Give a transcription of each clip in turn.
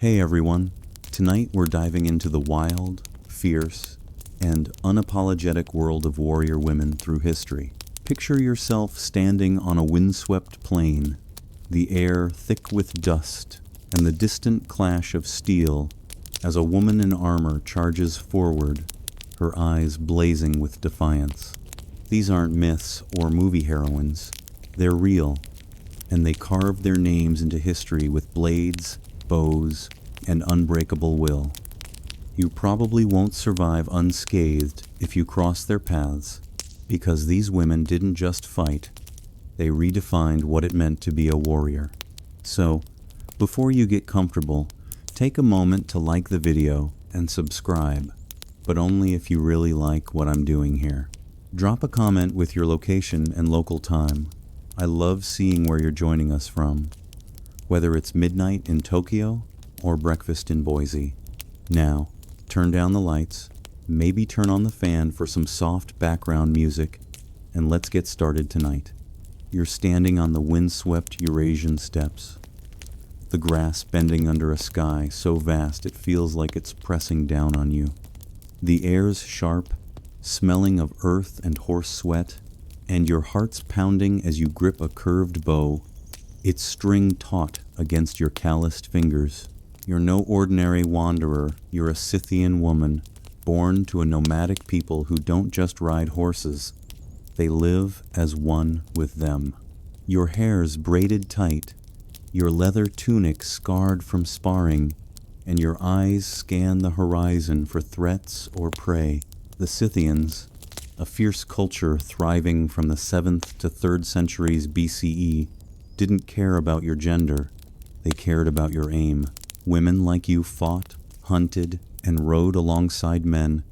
Hey everyone, tonight we're diving into the wild, fierce, and unapologetic world of warrior women through history. Picture yourself standing on a windswept plain, the air thick with dust, and the distant clash of steel as a woman in armor charges forward, her eyes blazing with defiance. These aren't myths or movie heroines, they're real, and they carved their names into history with blades, bows, and unbreakable will. You probably won't survive unscathed if you cross their paths, because these women didn't just fight, they redefined what it meant to be a warrior. So, before you get comfortable, take a moment to like the video and subscribe, but only if you really like what I'm doing here. Drop a comment with your location and local time. I love seeing where you're joining us from, whether it's midnight in Tokyo or breakfast in Boise. Now, turn down the lights, maybe turn on the fan for some soft background music, and let's get started tonight. You're standing on the windswept Eurasian steppes, the grass bending under a sky so vast it feels like it's pressing down on you. The air's sharp, smelling of earth and horse sweat, and your heart's pounding as you grip a curved bow, its string taut against your calloused fingers. You're no ordinary wanderer, you're a Scythian woman, born to a nomadic people who don't just ride horses, they live as one with them. Your hair's braided tight, your leather tunic scarred from sparring, and your eyes scan the horizon for threats or prey. The Scythians, a fierce culture thriving from the 7th to 3rd centuries BCE, didn't care about your gender, they cared about your aim. Women like you fought, hunted, and rode alongside men,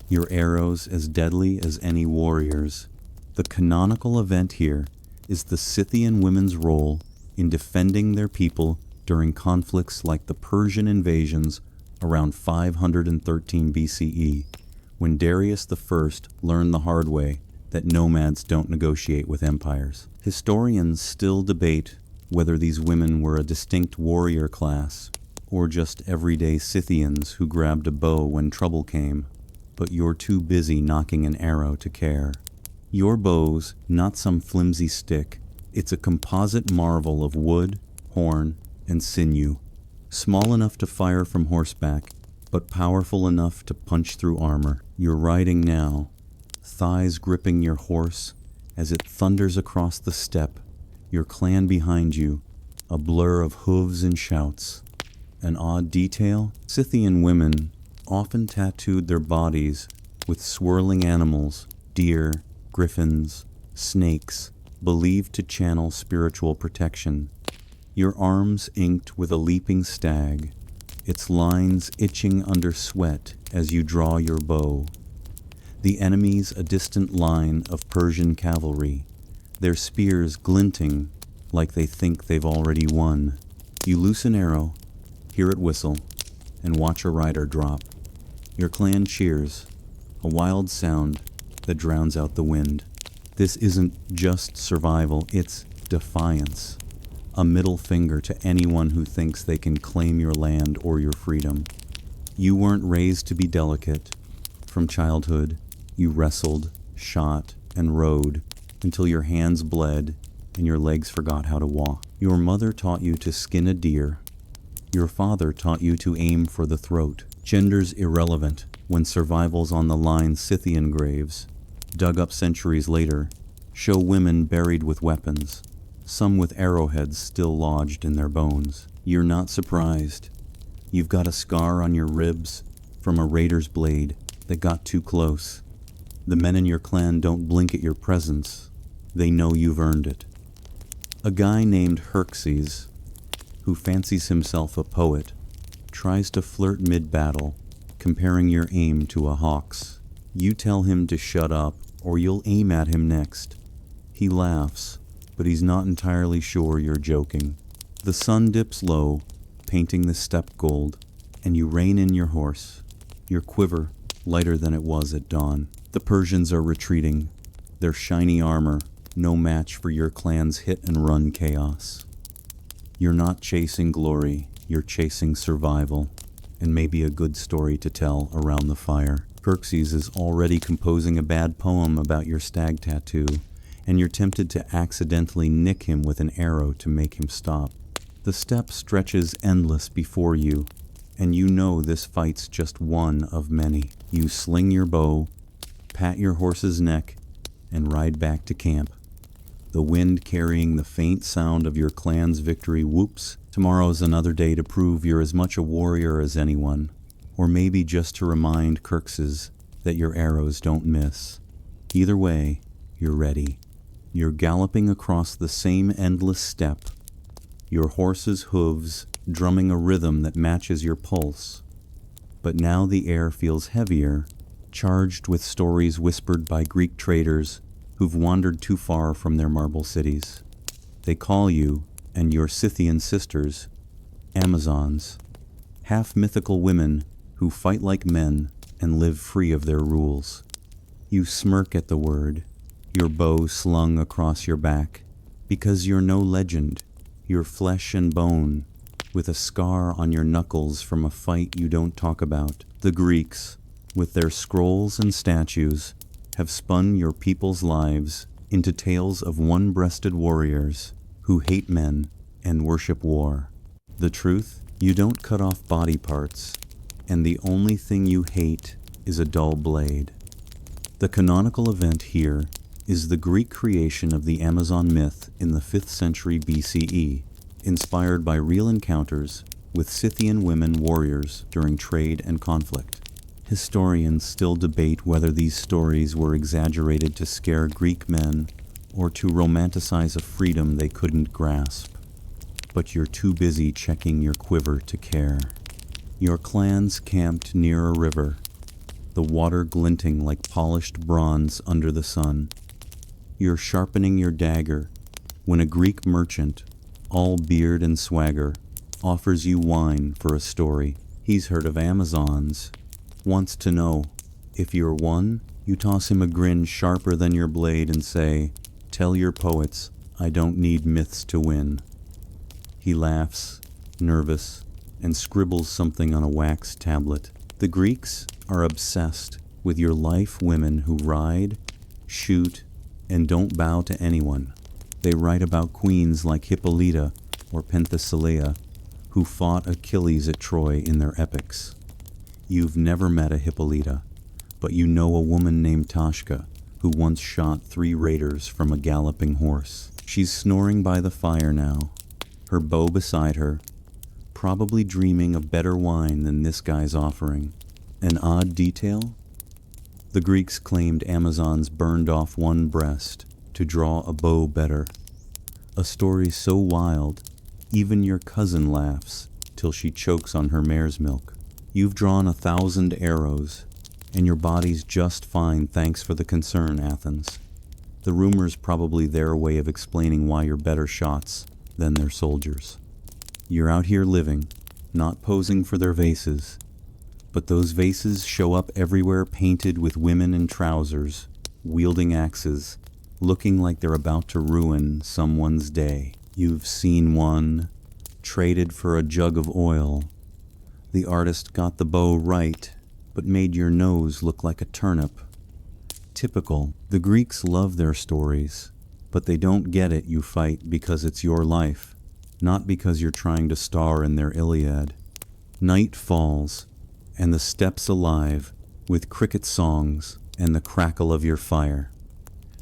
your arrows as deadly as any warriors. The canonical event here is the Scythian women's role in defending their people during conflicts like the Persian invasions around 513 BCE, when Darius I learned the hard way that nomads don't negotiate with empires. Historians still debate whether these women were a distinct warrior class or just everyday Scythians who grabbed a bow when trouble came, but you're too busy knocking an arrow to care. Your bow's not some flimsy stick, it's a composite marvel of wood, horn, and sinew, small enough to fire from horseback, but powerful enough to punch through armor. You're riding now, thighs gripping your horse as it thunders across the steppe, your clan behind you, a blur of hooves and shouts. An odd detail, Scythian women often tattooed their bodies with swirling animals, deer, griffins, snakes, believed to channel spiritual protection. Your arms inked with a leaping stag, its lines itching under sweat as you draw your bow. The enemy's a distant line of Persian cavalry, their spears glinting like they think they've already won. You loose an arrow, hear it whistle, and watch a rider drop. Your clan cheers, a wild sound that drowns out the wind. This isn't just survival, it's defiance. A middle finger to anyone who thinks they can claim your land or your freedom. You weren't raised to be delicate. From childhood, you wrestled, shot, and rode until your hands bled and your legs forgot how to walk. Your mother taught you to skin a deer. Your father taught you to aim for the throat. Gender's irrelevant when survival's on the line. Scythian graves, dug up centuries later, show women buried with weapons, some with arrowheads still lodged in their bones. You're not surprised. You've got a scar on your ribs from a raider's blade that got too close. The men in your clan don't blink at your presence. They know you've earned it. A guy named Xerxes, who fancies himself a poet, tries to flirt mid-battle, comparing your aim to a hawk's. You tell him to shut up or you'll aim at him next. He laughs, but he's not entirely sure you're joking. The sun dips low, painting the steppe gold, and you rein in your horse, your quiver lighter than it was at dawn. The Persians are retreating, their shiny armor no match for your clan's hit-and-run chaos. You're not chasing glory, you're chasing survival, and maybe a good story to tell around the fire. Xerxes is already composing a bad poem about your stag tattoo, and you're tempted to accidentally nick him with an arrow to make him stop. The steppe stretches endless before you, and you know this fight's just one of many. You sling your bow, pat your horse's neck, and ride back to camp. The wind carrying the faint sound of your clan's victory whoops. Tomorrow's another day to prove you're as much a warrior as anyone, or maybe just to remind Xerxes that your arrows don't miss. Either way, you're ready. You're galloping across the same endless steppe, your horse's hooves drumming a rhythm that matches your pulse. But now the air feels heavier, charged with stories whispered by Greek traders who've wandered too far from their marble cities. They call you, and your Scythian sisters, Amazons, half-mythical women who fight like men and live free of their rules. You smirk at the word, your bow slung across your back, because you're no legend, you're flesh and bone, with a scar on your knuckles from a fight you don't talk about. The Greeks, with their scrolls and statues, have spun your people's lives into tales of one-breasted warriors who hate men and worship war. The truth? You don't cut off body parts, and the only thing you hate is a dull blade. The canonical event here is the Greek creation of the Amazon myth in the 5th century BCE, inspired by real encounters with Scythian women warriors during trade and conflict. Historians still debate whether these stories were exaggerated to scare Greek men or to romanticize a freedom they couldn't grasp. But you're too busy checking your quiver to care. Your clans camped near a river, the water glinting like polished bronze under the sun. You're sharpening your dagger when a Greek merchant, all beard and swagger, offers you wine for a story. He's heard of Amazons, wants to know. If you're one, you toss him a grin sharper than your blade and say, "Tell your poets, I don't need myths to win." He laughs, nervous, and scribbles something on a wax tablet. The Greeks are obsessed with your life women who ride, shoot, and don't bow to anyone. They write about queens like Hippolyta or Penthesilea, who fought Achilles at Troy in their epics. You've never met a Hippolyta, but you know a woman named Tashka, who once shot 3 raiders from a galloping horse. She's snoring by the fire now, her bow beside her, probably dreaming of better wine than this guy's offering. An odd detail? The Greeks claimed Amazons burned off one breast to draw a bow better. A story so wild, even your cousin laughs till she chokes on her mare's milk. You've drawn 1,000 arrows, and your body's just fine, thanks for the concern, Athens. The rumor's probably their way of explaining why you're better shots than their soldiers. You're out here living, not posing for their vases, but those vases show up everywhere painted with women in trousers, wielding axes, looking like they're about to ruin someone's day. You've seen one, traded for a jug of oil. The artist got the bow right, but made your nose look like a turnip. Typical. The Greeks love their stories, but they don't get it you fight because it's your life, not because you're trying to star in their Iliad. Night falls, and the steppes alive with cricket songs and the crackle of your fire.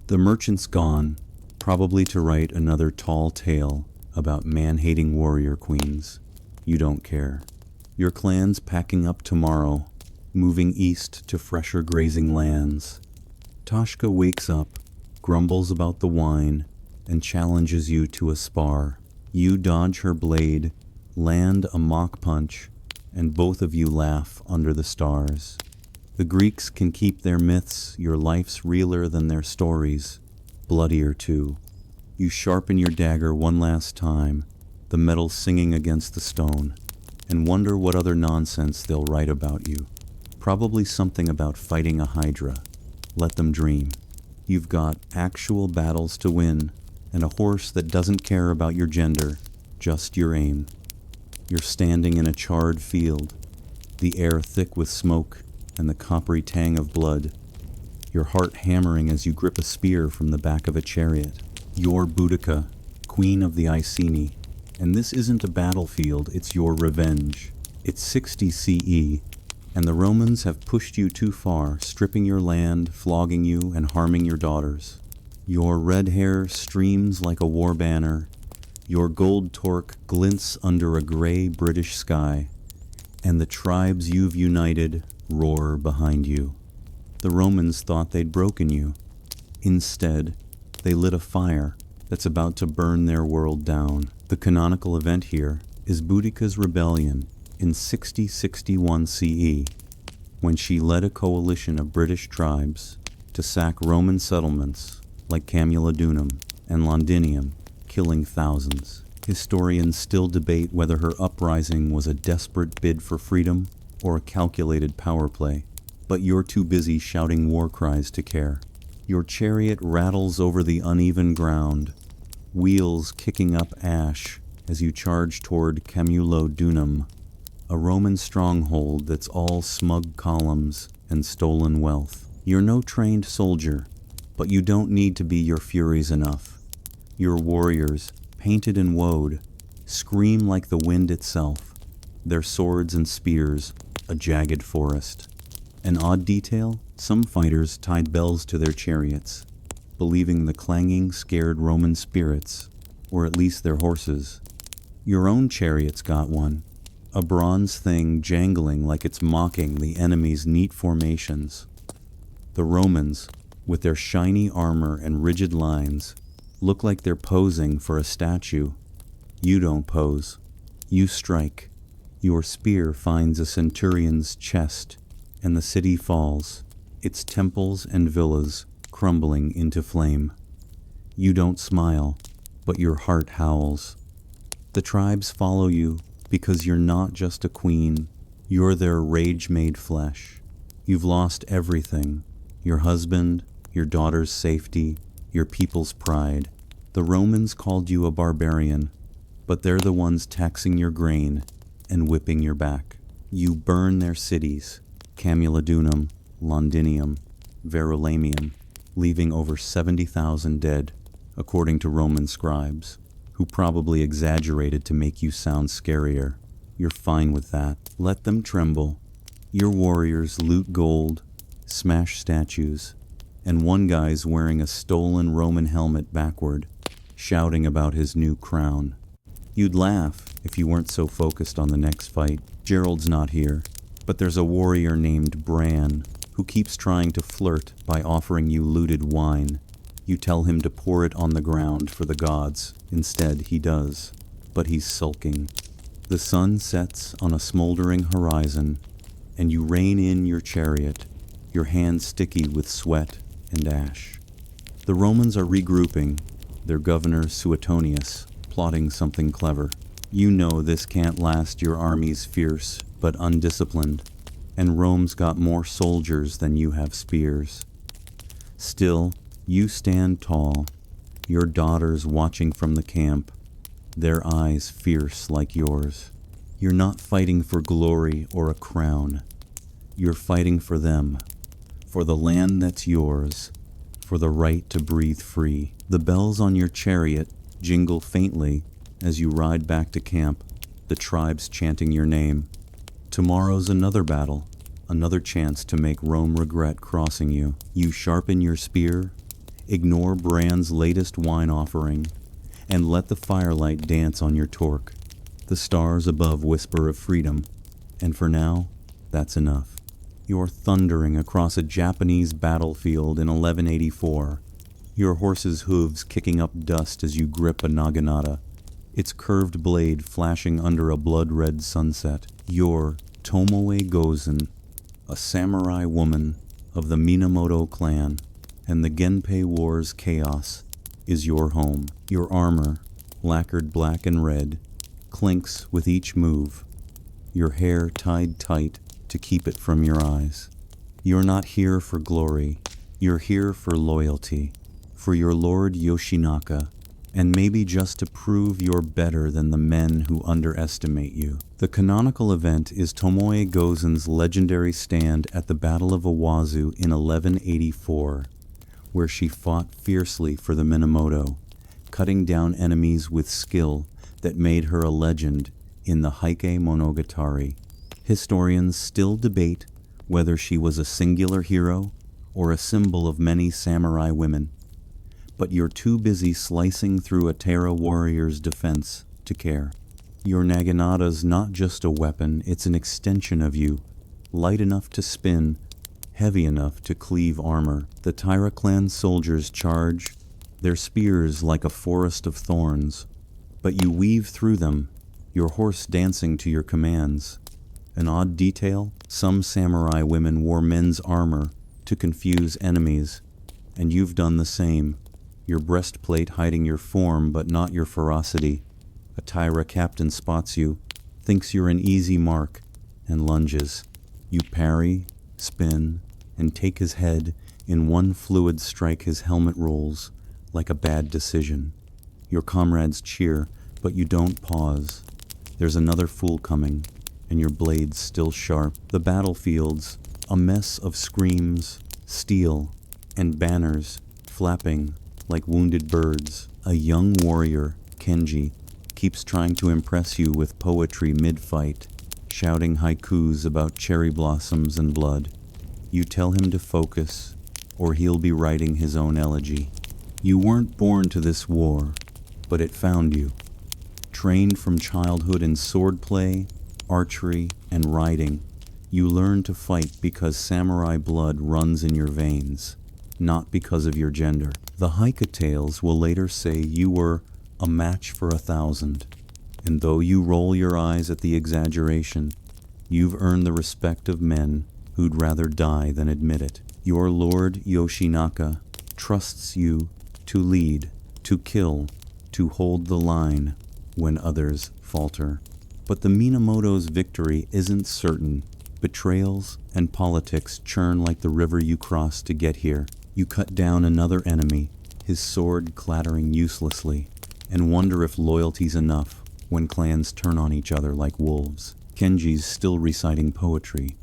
The merchant's gone, probably to write another tall tale about man-hating warrior queens. You don't care. Your clan's packing up tomorrow, moving east to fresher grazing lands. Tashka wakes up, grumbles about the wine, and challenges you to a spar. You dodge her blade, land a mock punch, and both of you laugh under the stars. The Greeks can keep their myths, your life's realer than their stories, bloodier too. You sharpen your dagger one last time, the metal singing against the stone, and wonder what other nonsense they'll write about you. Probably something about fighting a hydra. Let them dream. You've got actual battles to win, and a horse that doesn't care about your gender, just your aim. You're standing in a charred field, the air thick with smoke and the coppery tang of blood, your heart hammering as you grip a spear from the back of a chariot. You're Boudica, queen of the Iceni, and this isn't a battlefield, it's your revenge. It's 60 CE, and the Romans have pushed you too far, stripping your land, flogging you, and harming your daughters. Your red hair streams like a war banner, your gold torque glints under a gray British sky, and the tribes you've united roar behind you. The Romans thought they'd broken you. Instead, they lit a fire that's about to burn their world down. The canonical event here is Boudica's rebellion in 6061 CE, when she led a coalition of British tribes to sack Roman settlements like Camulodunum and Londinium, killing thousands. Historians still debate whether her uprising was a desperate bid for freedom or a calculated power play, but you're too busy shouting war cries to care. Your chariot rattles over the uneven ground, wheels kicking up ash as you charge toward Camulodunum, a Roman stronghold that's all smug columns and stolen wealth. You're no trained soldier, but you don't need to be your furies enough. Your warriors, painted and woad, scream like the wind itself, their swords and spears a jagged forest. An odd detail, some fighters tied bells to their chariots, believing the clanging scared Roman spirits, or at least their horses. Your own chariot's got one, a bronze thing jangling like it's mocking the enemy's neat formations. The Romans, with their shiny armor and rigid lines, look like they're posing for a statue. You don't pose. You strike. Your spear finds a centurion's chest, and the city falls, its temples and villas crumbling into flame. You don't smile, but your heart howls. The tribes follow you because you're not just a queen, you're their rage-made flesh. You've lost everything, your husband, your daughter's safety, your people's pride. The Romans called you a barbarian, but they're the ones taxing your grain and whipping your back. You burn their cities, Camulodunum, Londinium, Verulamium, leaving over 70,000 dead, according to Roman scribes, who probably exaggerated to make you sound scarier. You're fine with that. Let them tremble. Your warriors loot gold, smash statues, and one guy's wearing a stolen Roman helmet backward, shouting about his new crown. You'd laugh if you weren't so focused on the next fight. Gerald's not here, but there's a warrior named Bran who keeps trying to flirt by offering you looted wine. You tell him to pour it on the ground for the gods. Instead, he does, but he's sulking. The sun sets on a smoldering horizon, and you rein in your chariot, your hands sticky with sweat and ash. The Romans are regrouping, their governor Suetonius plotting something clever. You know this can't last. Your army's fierce but undisciplined, and Rome's got more soldiers than you have spears. Still, you stand tall, your daughters watching from the camp, their eyes fierce like yours. You're not fighting for glory or a crown. You're fighting for them, for the land that's yours, for the right to breathe free. The bells on your chariot jingle faintly as you ride back to camp, the tribes chanting your name. Tomorrow's another battle, another chance to make Rome regret crossing you. You sharpen your spear, ignore Bran's latest wine offering, and let the firelight dance on your torque. The stars above whisper of freedom, and for now, that's enough. You're thundering across a Japanese battlefield in 1184, your horse's hooves kicking up dust as you grip a naginata, its curved blade flashing under a blood-red sunset. You're Tomoe Gozen, a samurai woman of the Minamoto clan, and the Genpei War's chaos is your home. Your armor, lacquered black and red, clinks with each move, your hair tied tight to keep it from your eyes. You're not here for glory, you're here for loyalty, for your lord Yoshinaka, and maybe just to prove you're better than the men who underestimate you. The canonical event is Tomoe Gozen's legendary stand at the Battle of Owazu in 1184, where she fought fiercely for the Minamoto, cutting down enemies with skill that made her a legend in the Heike Monogatari. Historians still debate whether she was a singular hero or a symbol of many samurai women, but you're too busy slicing through a Terra warrior's defense to care. Your naginata's not just a weapon, it's an extension of you, light enough to spin, heavy enough to cleave armor. The Taira clan soldiers charge, their spears like a forest of thorns, but you weave through them, your horse dancing to your commands. An odd detail, some samurai women wore men's armor to confuse enemies, and you've done the same, your breastplate hiding your form but not your ferocity. A Taira captain spots you, thinks you're an easy mark, and lunges. You parry, spin, and take his head. In one fluid strike his helmet rolls, like a bad decision. Your comrades cheer, but you don't pause. There's another fool coming, and your blade's still sharp. The battlefield's a mess of screams, steel, and banners flapping like wounded birds. A young warrior, Kenji, keeps trying to impress you with poetry mid-fight, shouting haikus about cherry blossoms and blood. You tell him to focus, or he'll be writing his own elegy. You weren't born to this war, but it found you. Trained from childhood in swordplay, archery, and riding, you learn to fight because samurai blood runs in your veins, not because of your gender. The Heike tales will later say you were a match for 1,000, and though you roll your eyes at the exaggeration, you've earned the respect of men who'd rather die than admit it. Your lord Yoshinaka trusts you to lead, to kill, to hold the line when others falter. But the Minamoto's victory isn't certain. Betrayals and politics churn like the river you cross to get here. You cut down another enemy, his sword clattering uselessly, and wonder if loyalty's enough when clans turn on each other like wolves. Kenji's still reciting poetry,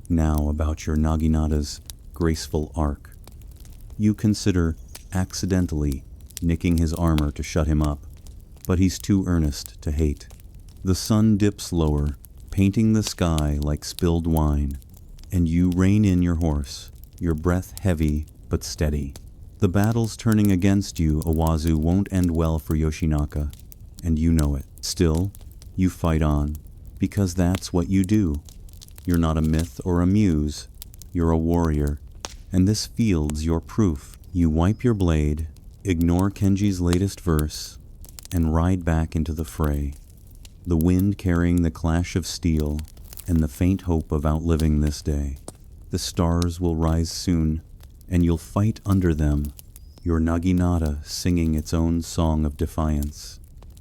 now about your naginata's graceful arc. You consider accidentally nicking his armor to shut him up, but he's too earnest to hate. The sun dips lower, painting the sky like spilled wine, and you rein in your horse, your breath heavy but steady. The battle's turning against you. Owazu won't end well for Yoshinaka, and you know it. Still, you fight on, because that's what you do. You're not a myth or a muse, you're a warrior, and this field's your proof. You wipe your blade, ignore Kenji's latest verse, and ride back into the fray. The wind carrying the clash of steel, and the faint hope of outliving this day. The stars will rise soon, and you'll fight under them, your naginata singing its own song of defiance.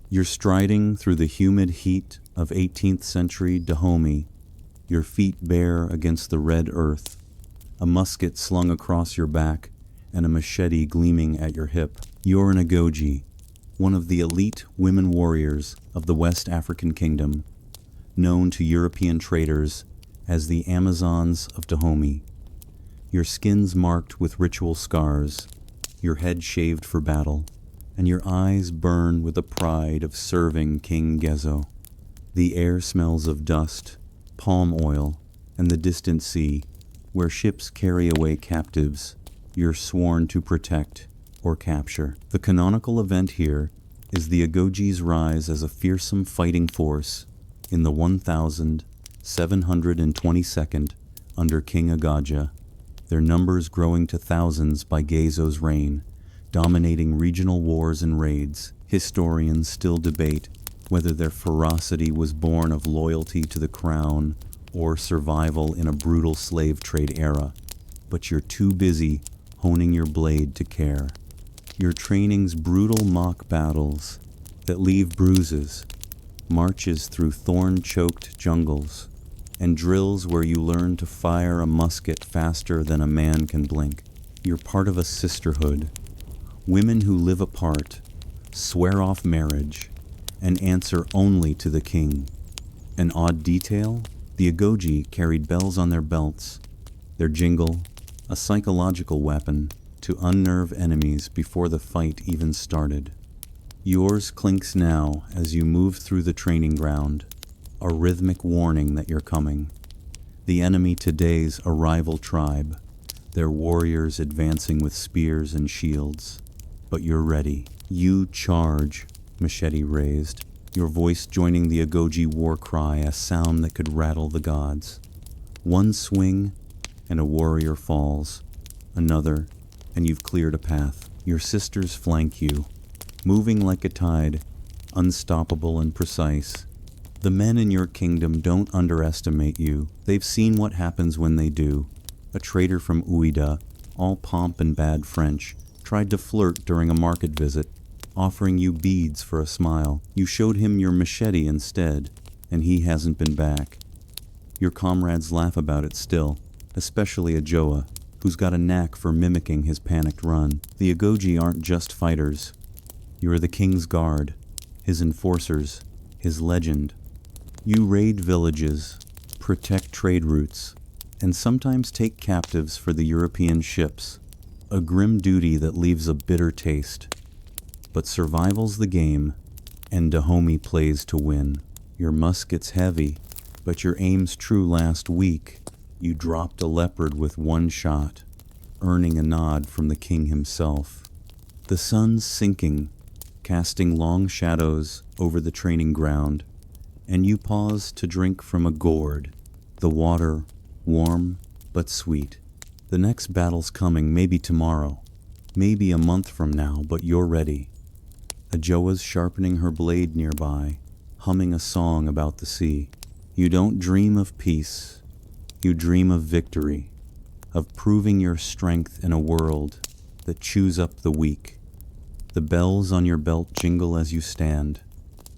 You're striding through the humid heat of 18th century Dahomey, your feet bare against the red earth, a musket slung across your back, and a machete gleaming at your hip. You're an Agoji, one of the elite women warriors of the West African kingdom, known to European traders as the Amazons of Dahomey. Your skin's marked with ritual scars, your head shaved for battle, and your eyes burn with the pride of serving King Gezo. The air smells of dust, palm oil, and the distant sea, where ships carry away captives you're sworn to protect or capture. The canonical event here is the Agoji's rise as a fearsome fighting force in the 1722nd under King Agaja, their numbers growing to thousands by Gezo's reign, dominating regional wars and raids. Historians still debate whether their ferocity was born of loyalty to the crown or survival in a brutal slave trade era, but you're too busy honing your blade to care. Your training's brutal mock battles that leave bruises, marches through thorn-choked jungles, and drills where you learn to fire a musket faster than a man can blink. You're part of a sisterhood, women who live apart, swear off marriage, and answer only to the king. An odd detail? The Agoji carried bells on their belts, their jingle, a psychological weapon to unnerve enemies before the fight even started. Yours clinks now as you move through the training ground, a rhythmic warning that you're coming. The enemy today's a rival tribe, their warriors advancing with spears and shields. But you're ready. You charge, machete raised, your voice joining the Agoji war cry, a sound that could rattle the gods. One swing, and a warrior falls. Another, and you've cleared a path. Your sisters flank you, moving like a tide, unstoppable and precise. The men in your kingdom don't underestimate you. They've seen what happens when they do. A trader from Uida, all pomp and bad French, tried to flirt during a market visit, offering you beads for a smile. You showed him your machete instead, and he hasn't been back. Your comrades laugh about it still, especially Ajoa, who's got a knack for mimicking his panicked run. The Agoji aren't just fighters. You're the king's guard, his enforcers, his legend. You raid villages, protect trade routes, and sometimes take captives for the European ships, a grim duty that leaves a bitter taste. But survival's the game, and Dahomey plays to win. Your musket's heavy, but your aim's true. Last week, you dropped a leopard with one shot, earning a nod from the king himself. The sun's sinking, casting long shadows over the training ground, and you pause to drink from a gourd, the water warm but sweet. The next battle's coming, maybe tomorrow, maybe a month from now, but you're ready. Ajoa's sharpening her blade nearby, humming a song about the sea. You don't dream of peace, you dream of victory, of proving your strength in a world that chews up the weak. The bells on your belt jingle as you stand,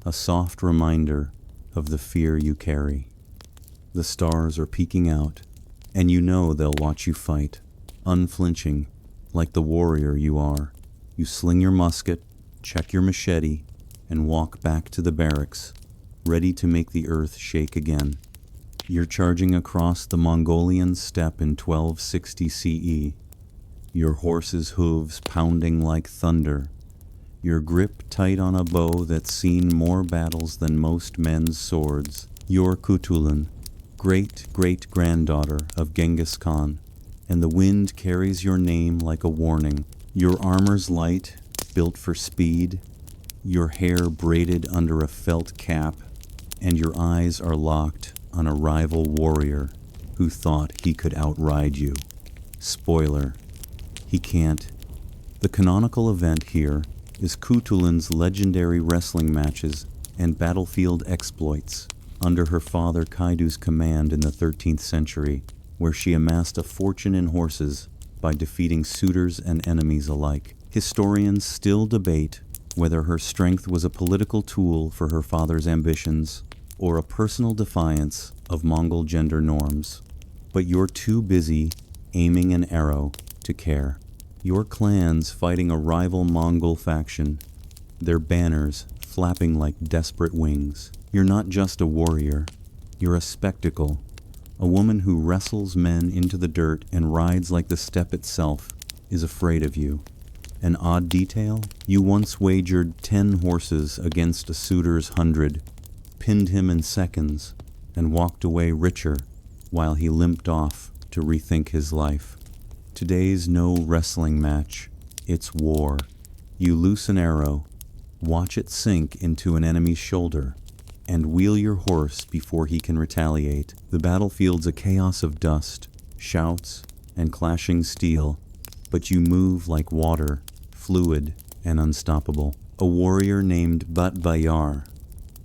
a soft reminder of the fear you carry. The stars are peeking out, and you know they'll watch you fight, unflinching, like the warrior you are. You sling your musket, check your machete, and walk back to the barracks, ready to make the earth shake again. You're charging across the Mongolian steppe in 1260 CE, your horse's hooves pounding like thunder, your grip tight on a bow that's seen more battles than most men's swords. You're Kutulin, great-great-granddaughter of Genghis Khan, and the wind carries your name like a warning. Your armor's light, built for speed, your hair braided under a felt cap, and your eyes are locked on a rival warrior who thought he could outride you. Spoiler, he can't. The canonical event here is Kutulin's legendary wrestling matches and battlefield exploits under her father Kaidu's command in the 13th century, where she amassed a fortune in horses by defeating suitors and enemies alike. Historians still debate whether her strength was a political tool for her father's ambitions or a personal defiance of Mongol gender norms. But you're too busy aiming an arrow to care. Your clan's fighting a rival Mongol faction, their banners flapping like desperate wings. You're not just a warrior, you're a spectacle, a woman who wrestles men into the dirt and rides like the steppe itself is afraid of you. An odd detail? You once wagered 10 horses against a suitor's 100, pinned him in seconds, and walked away richer while he limped off to rethink his life. Today's no wrestling match, it's war. You loose an arrow, watch it sink into an enemy's shoulder, and wheel your horse before he can retaliate. The battlefield's a chaos of dust, shouts, and clashing steel, but you move like water, fluid and unstoppable. A warrior named Bat Bayar,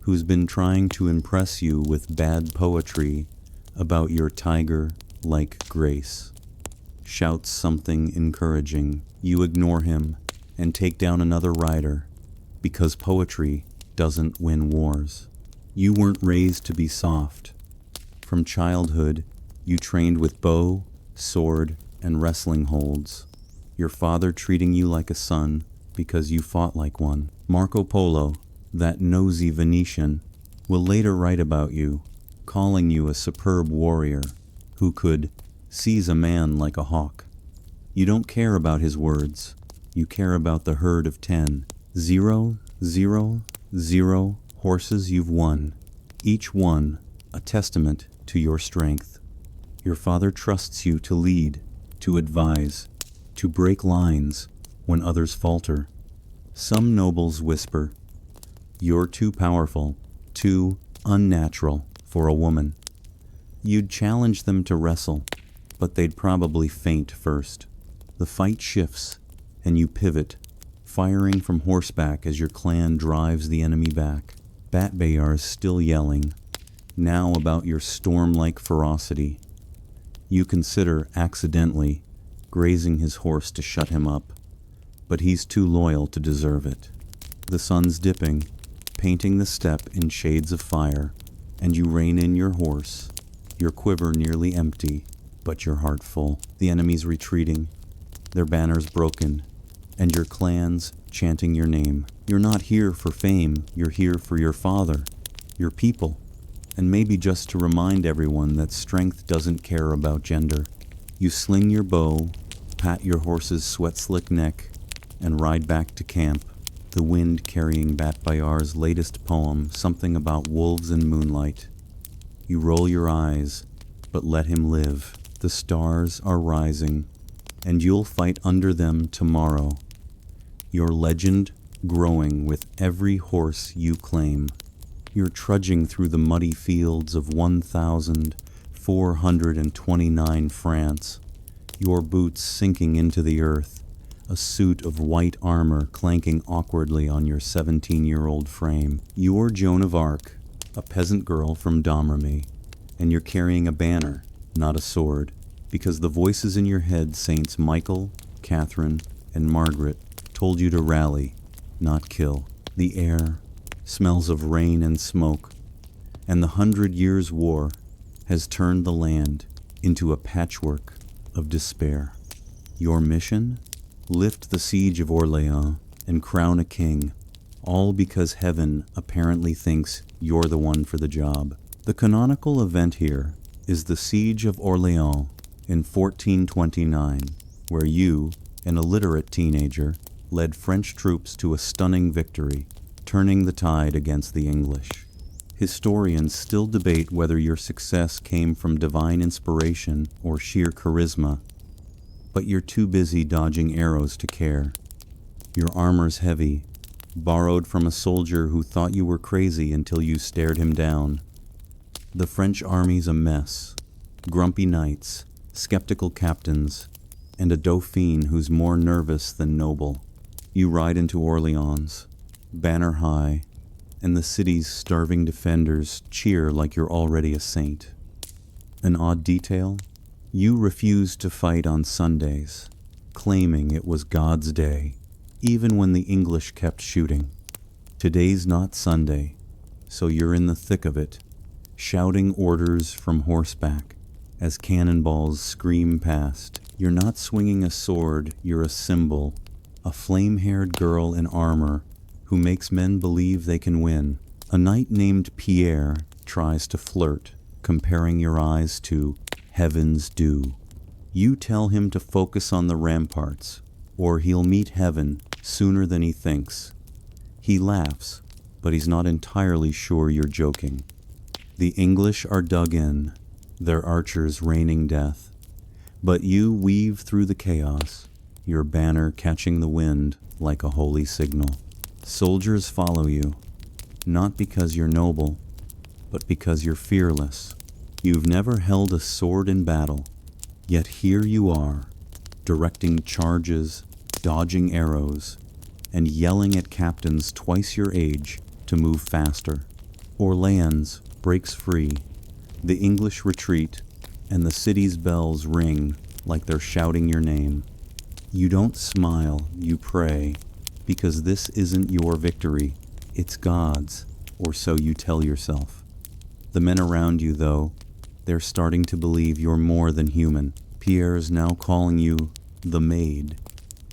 who's been trying to impress you with bad poetry about your tiger-like grace, shouts something encouraging. You ignore him and take down another rider, because poetry doesn't win wars. You weren't raised to be soft. From childhood, you trained with bow, sword, and wrestling holds, your father treating you like a son because you fought like one. Marco Polo, that nosy Venetian, will later write about you, calling you a superb warrior who could seize a man like a hawk. You don't care about his words. You care about the herd of 10. 0, 0, 0 horses you've won, each one a testament to your strength. Your father trusts you to lead, to advise, to break lines when others falter. Some nobles whisper, "You're too powerful, too unnatural for a woman." You'd challenge them to wrestle, but they'd probably faint first. The fight shifts, and you pivot, firing from horseback as your clan drives the enemy back. Bat Bayar's still yelling, now about your storm-like ferocity. You consider, accidentally, grazing his horse to shut him up, but he's too loyal to deserve it. The sun's dipping, painting the steppe in shades of fire, and you rein in your horse, your quiver nearly empty, but your heart full. The enemy's retreating, their banners broken, and your clans chanting your name. You're not here for fame, you're here for your father, your people, and maybe just to remind everyone that strength doesn't care about gender. You sling your bow, pat your horse's sweat-slick neck, and ride back to camp, the wind carrying Bat Bayar's latest poem, something about wolves and moonlight. You roll your eyes, but let him live. The stars are rising, and you'll fight under them tomorrow. Your legend growing with every horse you claim. You're trudging through the muddy fields of 1,429 France, your boots sinking into the earth, a suit of white armor clanking awkwardly on your 17-year-old frame. You're Joan of Arc, a peasant girl from Domremy, and you're carrying a banner, not a sword, because the voices in your head, Saints Michael, Catherine, and Margaret, told you to rally, not kill. The air smells of rain and smoke, and the 100 Years' War has turned the land into a patchwork of despair. Your mission? Lift the siege of Orléans and crown a king, all because heaven apparently thinks you're the one for the job. The canonical event here is the siege of Orléans in 1429, where you, an illiterate teenager, led French troops to a stunning victory, turning the tide against the English. Historians still debate whether your success came from divine inspiration or sheer charisma, but you're too busy dodging arrows to care. Your armor's heavy, borrowed from a soldier who thought you were crazy until you stared him down. The French army's a mess. Grumpy knights, skeptical captains, and a Dauphin who's more nervous than noble. You ride into Orleans, banner high, and the city's starving defenders cheer like you're already a saint. An odd detail? You refused to fight on Sundays, claiming it was God's day, even when the English kept shooting. Today's not Sunday, so you're in the thick of it, shouting orders from horseback as cannonballs scream past. You're not swinging a sword, you're a symbol, a flame-haired girl in armor who makes men believe they can win. A knight named Pierre tries to flirt, comparing your eyes to heaven's dew. You tell him to focus on the ramparts, or he'll meet heaven sooner than he thinks. He laughs, but he's not entirely sure you're joking. The English are dug in, their archers raining death, but you weave through the chaos, your banner catching the wind like a holy signal. Soldiers follow you, not because you're noble, but because you're fearless. You've never held a sword in battle, yet here you are, directing charges, dodging arrows, and yelling at captains twice your age to move faster. Orleans breaks free, the English retreat, and the city's bells ring like they're shouting your name. You don't smile, you pray, because this isn't your victory, it's God's, or so you tell yourself. The men around you, though, they're starting to believe you're more than human. Pierre's now calling you the maid,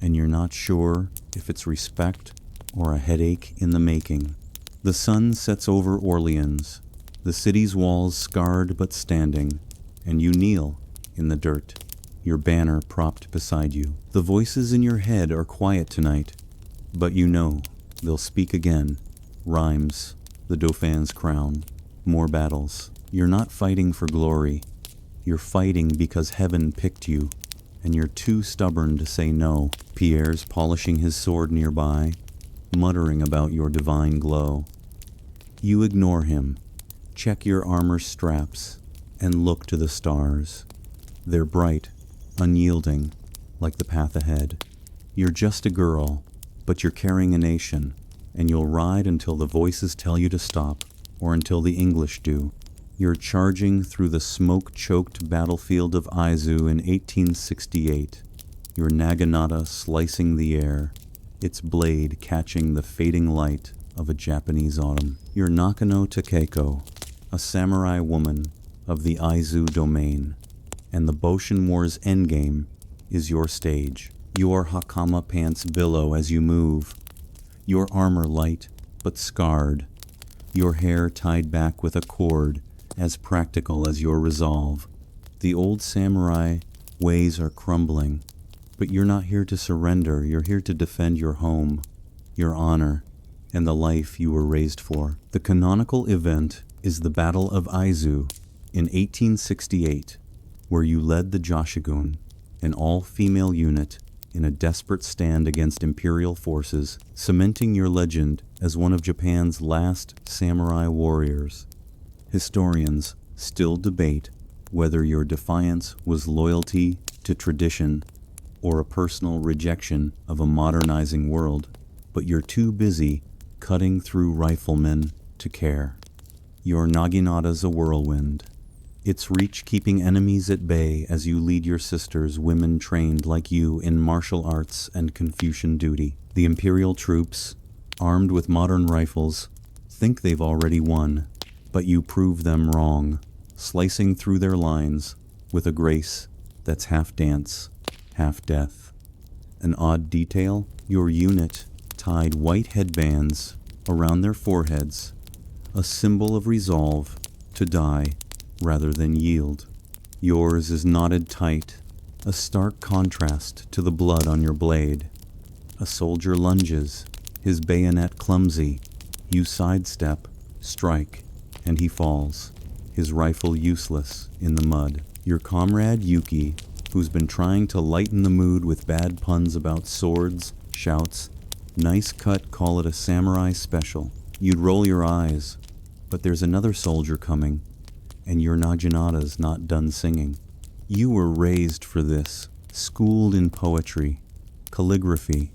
and you're not sure if it's respect or a headache in the making. The sun sets over Orleans, the city's walls scarred but standing, and you kneel in the dirt, your banner propped beside you. The voices in your head are quiet tonight, but you know they'll speak again. Rhymes, the Dauphin's crown, more battles. You're not fighting for glory. You're fighting because heaven picked you, and you're too stubborn to say no. Pierre's polishing his sword nearby, muttering about your divine glow. You ignore him, check your armor straps, and look to the stars. They're bright, unyielding, like the path ahead. You're just a girl, but you're carrying a nation, and you'll ride until the voices tell you to stop, or until the English do. You're charging through the smoke-choked battlefield of Aizu in 1868, your naginata slicing the air, its blade catching the fading light of a Japanese autumn. You're Nakano Takeko, a samurai woman of the Aizu domain, and the Boshin War's endgame is your stage. Your hakama pants billow as you move, your armor light but scarred, your hair tied back with a cord as practical as your resolve. The old samurai ways are crumbling, but you're not here to surrender. You're here to defend your home, your honor, and the life you were raised for. The canonical event is the Battle of Aizu in 1868, where you led the Joshigun, an all-female unit, in a desperate stand against imperial forces, cementing your legend as one of Japan's last samurai warriors. Historians still debate whether your defiance was loyalty to tradition or a personal rejection of a modernizing world, but you're too busy cutting through riflemen to care. Your naginata's a whirlwind, its reach keeping enemies at bay as you lead your sisters, women trained like you in martial arts and Confucian duty. The imperial troops, armed with modern rifles, think they've already won, but you prove them wrong, slicing through their lines with a grace that's half dance, half death. An odd detail, your unit tied white headbands around their foreheads, a symbol of resolve to die rather than yield. Yours is knotted tight, a stark contrast to the blood on your blade. A soldier lunges, his bayonet clumsy. You sidestep, strike, and he falls, his rifle useless in the mud. Your comrade Yuki, who's been trying to lighten the mood with bad puns about swords, shouts, "Nice cut, call it a samurai special." You'd roll your eyes, but there's another soldier coming, and your naginata's not done singing. You were raised for this, schooled in poetry, calligraphy,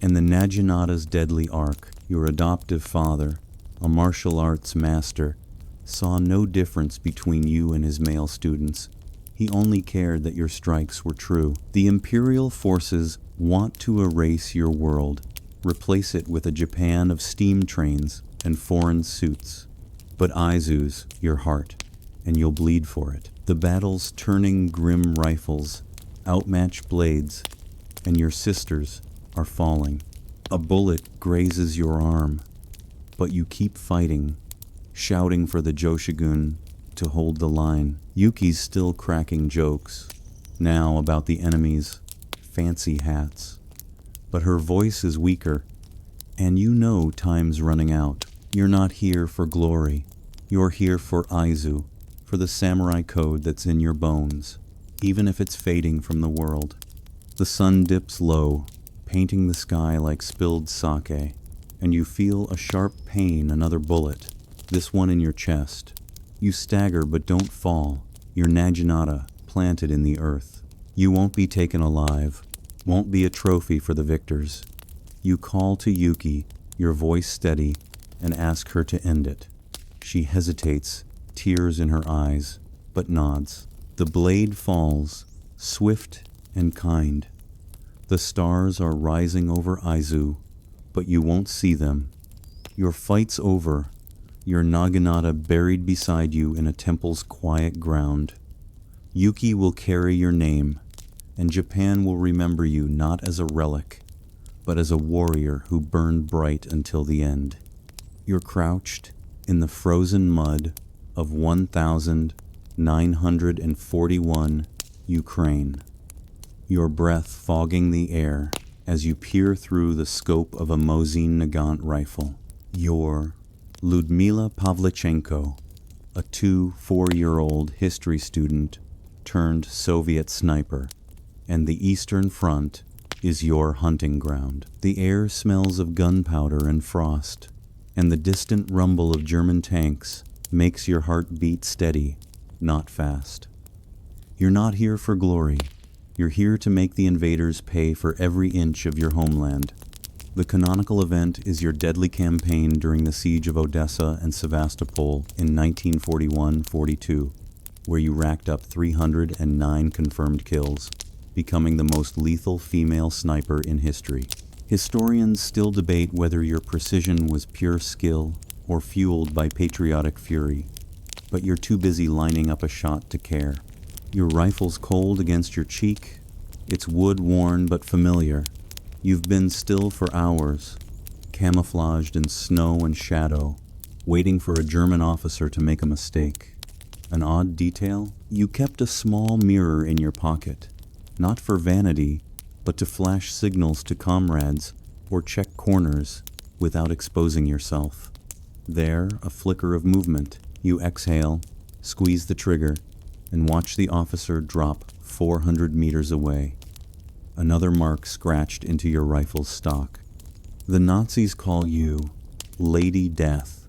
and the naginata's deadly arc. Your adoptive father, a martial arts master, saw no difference between you and his male students. He only cared that your strikes were true. The imperial forces want to erase your world, replace it with a Japan of steam trains and foreign suits. But Aizu's your heart, and you'll bleed for it. The battle's turning grim rifles, outmatched blades, and your sisters are falling. A bullet grazes your arm, but you keep fighting, shouting for the Joshigun to hold the line. Yuki's still cracking jokes, now about the enemy's fancy hats. But her voice is weaker, and you know time's running out. You're not here for glory. You're here for Aizu, for the samurai code that's in your bones, even if it's fading from the world. The sun dips low, painting the sky like spilled sake, and you feel a sharp pain, another bullet, this one in your chest. You stagger but don't fall, your naginata planted in the earth. You won't be taken alive, won't be a trophy for the victors. You call to Yuki, your voice steady, and ask her to end it. She hesitates, tears in her eyes, but nods. The blade falls, swift and kind. The stars are rising over Aizu, but you won't see them. Your fight's over, your naginata buried beside you in a temple's quiet ground. Yuki will carry your name, and Japan will remember you not as a relic, but as a warrior who burned bright until the end. You're crouched in the frozen mud of 1941 Ukraine, your breath fogging the air as you peer through the scope of a Mosin Nagant rifle. You're Ludmila Pavlichenko, a 4-year-old history student turned Soviet sniper, and the Eastern Front is your hunting ground. The air smells of gunpowder and frost, and the distant rumble of German tanks makes your heart beat steady, not fast. You're not here for glory. You're here to make the invaders pay for every inch of your homeland. The canonical event is your deadly campaign during the siege of Odessa and Sevastopol in 1941-42, where you racked up 309 confirmed kills, becoming the most lethal female sniper in history. Historians still debate whether your precision was pure skill or fueled by patriotic fury, but you're too busy lining up a shot to care. Your rifle's cold against your cheek, its wood worn but familiar. You've been still for hours, camouflaged in snow and shadow, waiting for a German officer to make a mistake. An odd detail? You kept a small mirror in your pocket, not for vanity, but to flash signals to comrades or check corners without exposing yourself. There, a flicker of movement. You exhale, squeeze the trigger, and watch the officer drop 400 meters away. Another mark scratched into your rifle's stock. The Nazis call you Lady Death,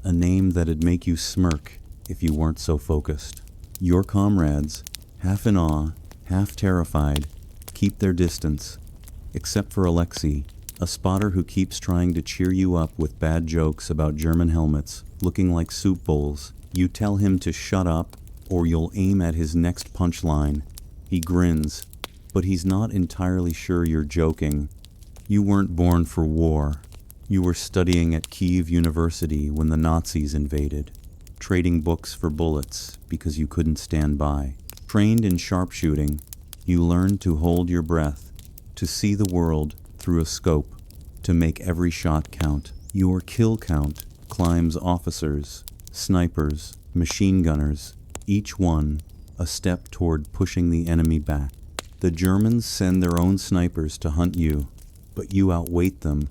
a name that'd make you smirk if you weren't so focused. Your comrades, half in awe, half terrified, keep their distance, except for Alexei, a spotter who keeps trying to cheer you up with bad jokes about German helmets looking like soup bowls. You tell him to shut up, or you'll aim at his next punchline. He grins, but he's not entirely sure you're joking. You weren't born for war. You were studying at Kyiv University when the Nazis invaded, trading books for bullets because you couldn't stand by. Trained in sharpshooting, you learned to hold your breath, to see the world through a scope, to make every shot count. Your kill count climbs officers, snipers, machine gunners, each one a step toward pushing the enemy back. The Germans send their own snipers to hunt you, but you outweight them,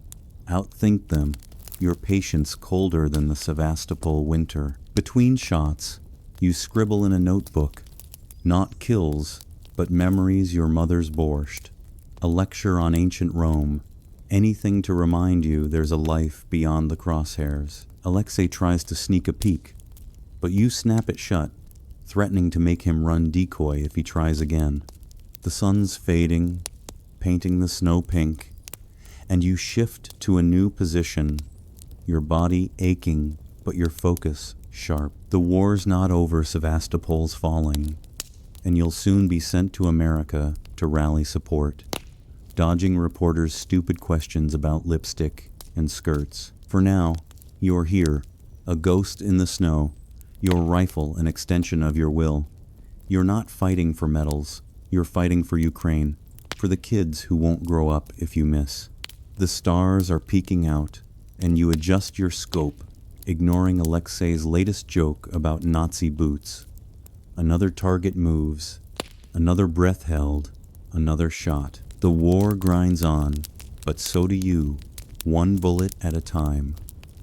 outthink them, your patience colder than the Sevastopol winter. Between shots, you scribble in a notebook, not kills, but memories your mother's borscht, a lecture on ancient Rome, anything to remind you there's a life beyond the crosshairs. Alexei tries to sneak a peek, but you snap it shut, threatening to make him run decoy if he tries again. The sun's fading, painting the snow pink, and you shift to a new position, your body aching, but your focus sharp. The war's not over, Sevastopol's falling, and you'll soon be sent to America to rally support, dodging reporters' stupid questions about lipstick and skirts. For now, you're here, a ghost in the snow, your rifle an extension of your will. You're not fighting for medals, you're fighting for Ukraine, for the kids who won't grow up if you miss. The stars are peeking out, and you adjust your scope, ignoring Alexei's latest joke about Nazi boots. Another target moves, another breath held, another shot. The war grinds on, but so do you, one bullet at a time,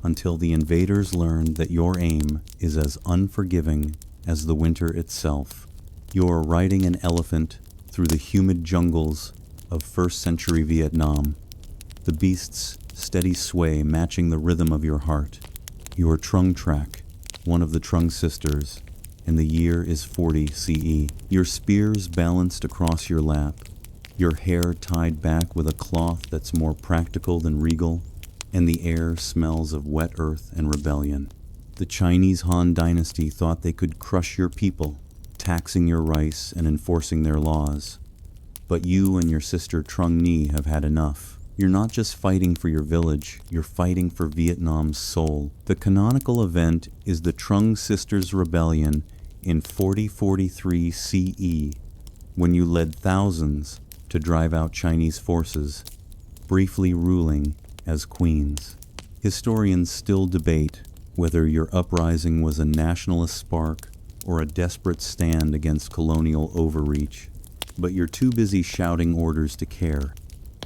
until the invaders learn that your aim is as unforgiving as the winter itself. You're riding an elephant through the humid jungles of first-century Vietnam, the beast's steady sway matching the rhythm of your heart. You're Trung Track, one of the Trung sisters, and the year is 40 CE. Your spear's balanced across your lap, your hair tied back with a cloth that's more practical than regal, and the air smells of wet earth and rebellion. The Chinese Han Dynasty thought they could crush your people, taxing your rice and enforcing their laws. But you and your sister Trung Nhi have had enough. You're not just fighting for your village, you're fighting for Vietnam's soul. The canonical event is the Trung Sisters Rebellion in 4043 CE, when you led thousands to drive out Chinese forces. briefly ruling as queens. Historians still debate whether your uprising was a nationalist spark or a desperate stand against colonial overreach. But you're too busy shouting orders to care.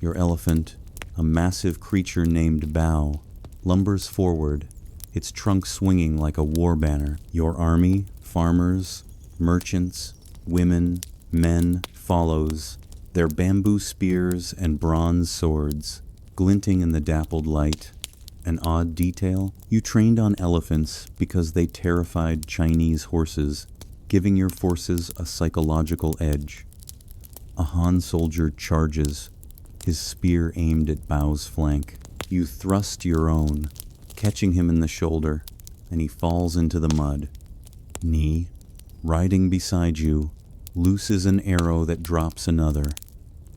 Your elephant, a massive creature named Bao, lumbers forward, its trunk swinging like a war banner. Your army, farmers, merchants, women, men, follows, their bamboo spears and bronze swords glinting in the dappled light. An odd detail, you trained on elephants because they terrified Chinese horses, giving your forces a psychological edge. A Han soldier charges, his spear aimed at Bao's flank. You thrust your own, catching him in the shoulder, and he falls into the mud. Knee, riding beside you, looses an arrow that drops another.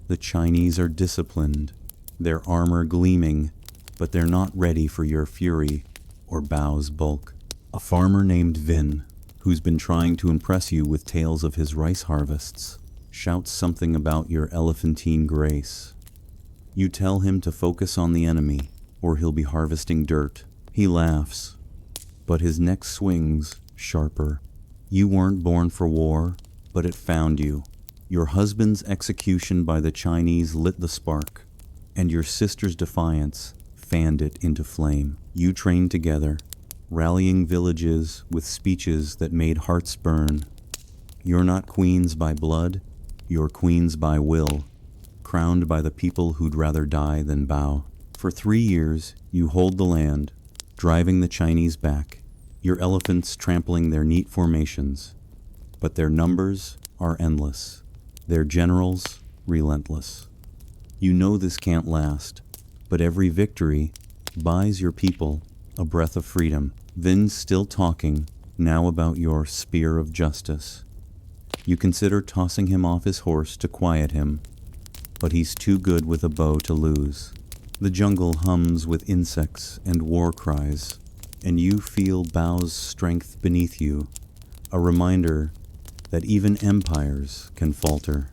The Chinese are disciplined, their armor gleaming, but they're not ready for your fury or Bao's bulk. A farmer named Vin, who's been trying to impress you with tales of his rice harvests, shouts something about your elephantine grace. You tell him to focus on the enemy, or he'll be harvesting dirt. He laughs, but his neck swings sharper. You weren't born for war, but it found you. Your husband's execution by the Chinese lit the spark, and your sister's defiance fanned it into flame. You trained together, rallying villages with speeches that made hearts burn. You're not queens by blood, you're queens by will, crowned by the people who'd rather die than bow. For 3 years, you hold the land, driving the Chinese back, your elephants trampling their neat formations. But their numbers are endless, their generals relentless. You know this can't last, but every victory buys your people a breath of freedom. Vin's still talking, now about your spear of justice. You consider tossing him off his horse to quiet him, but he's too good with a bow to lose. The jungle hums with insects and war cries, and you feel Bao's strength beneath you, a reminder that even empires can falter.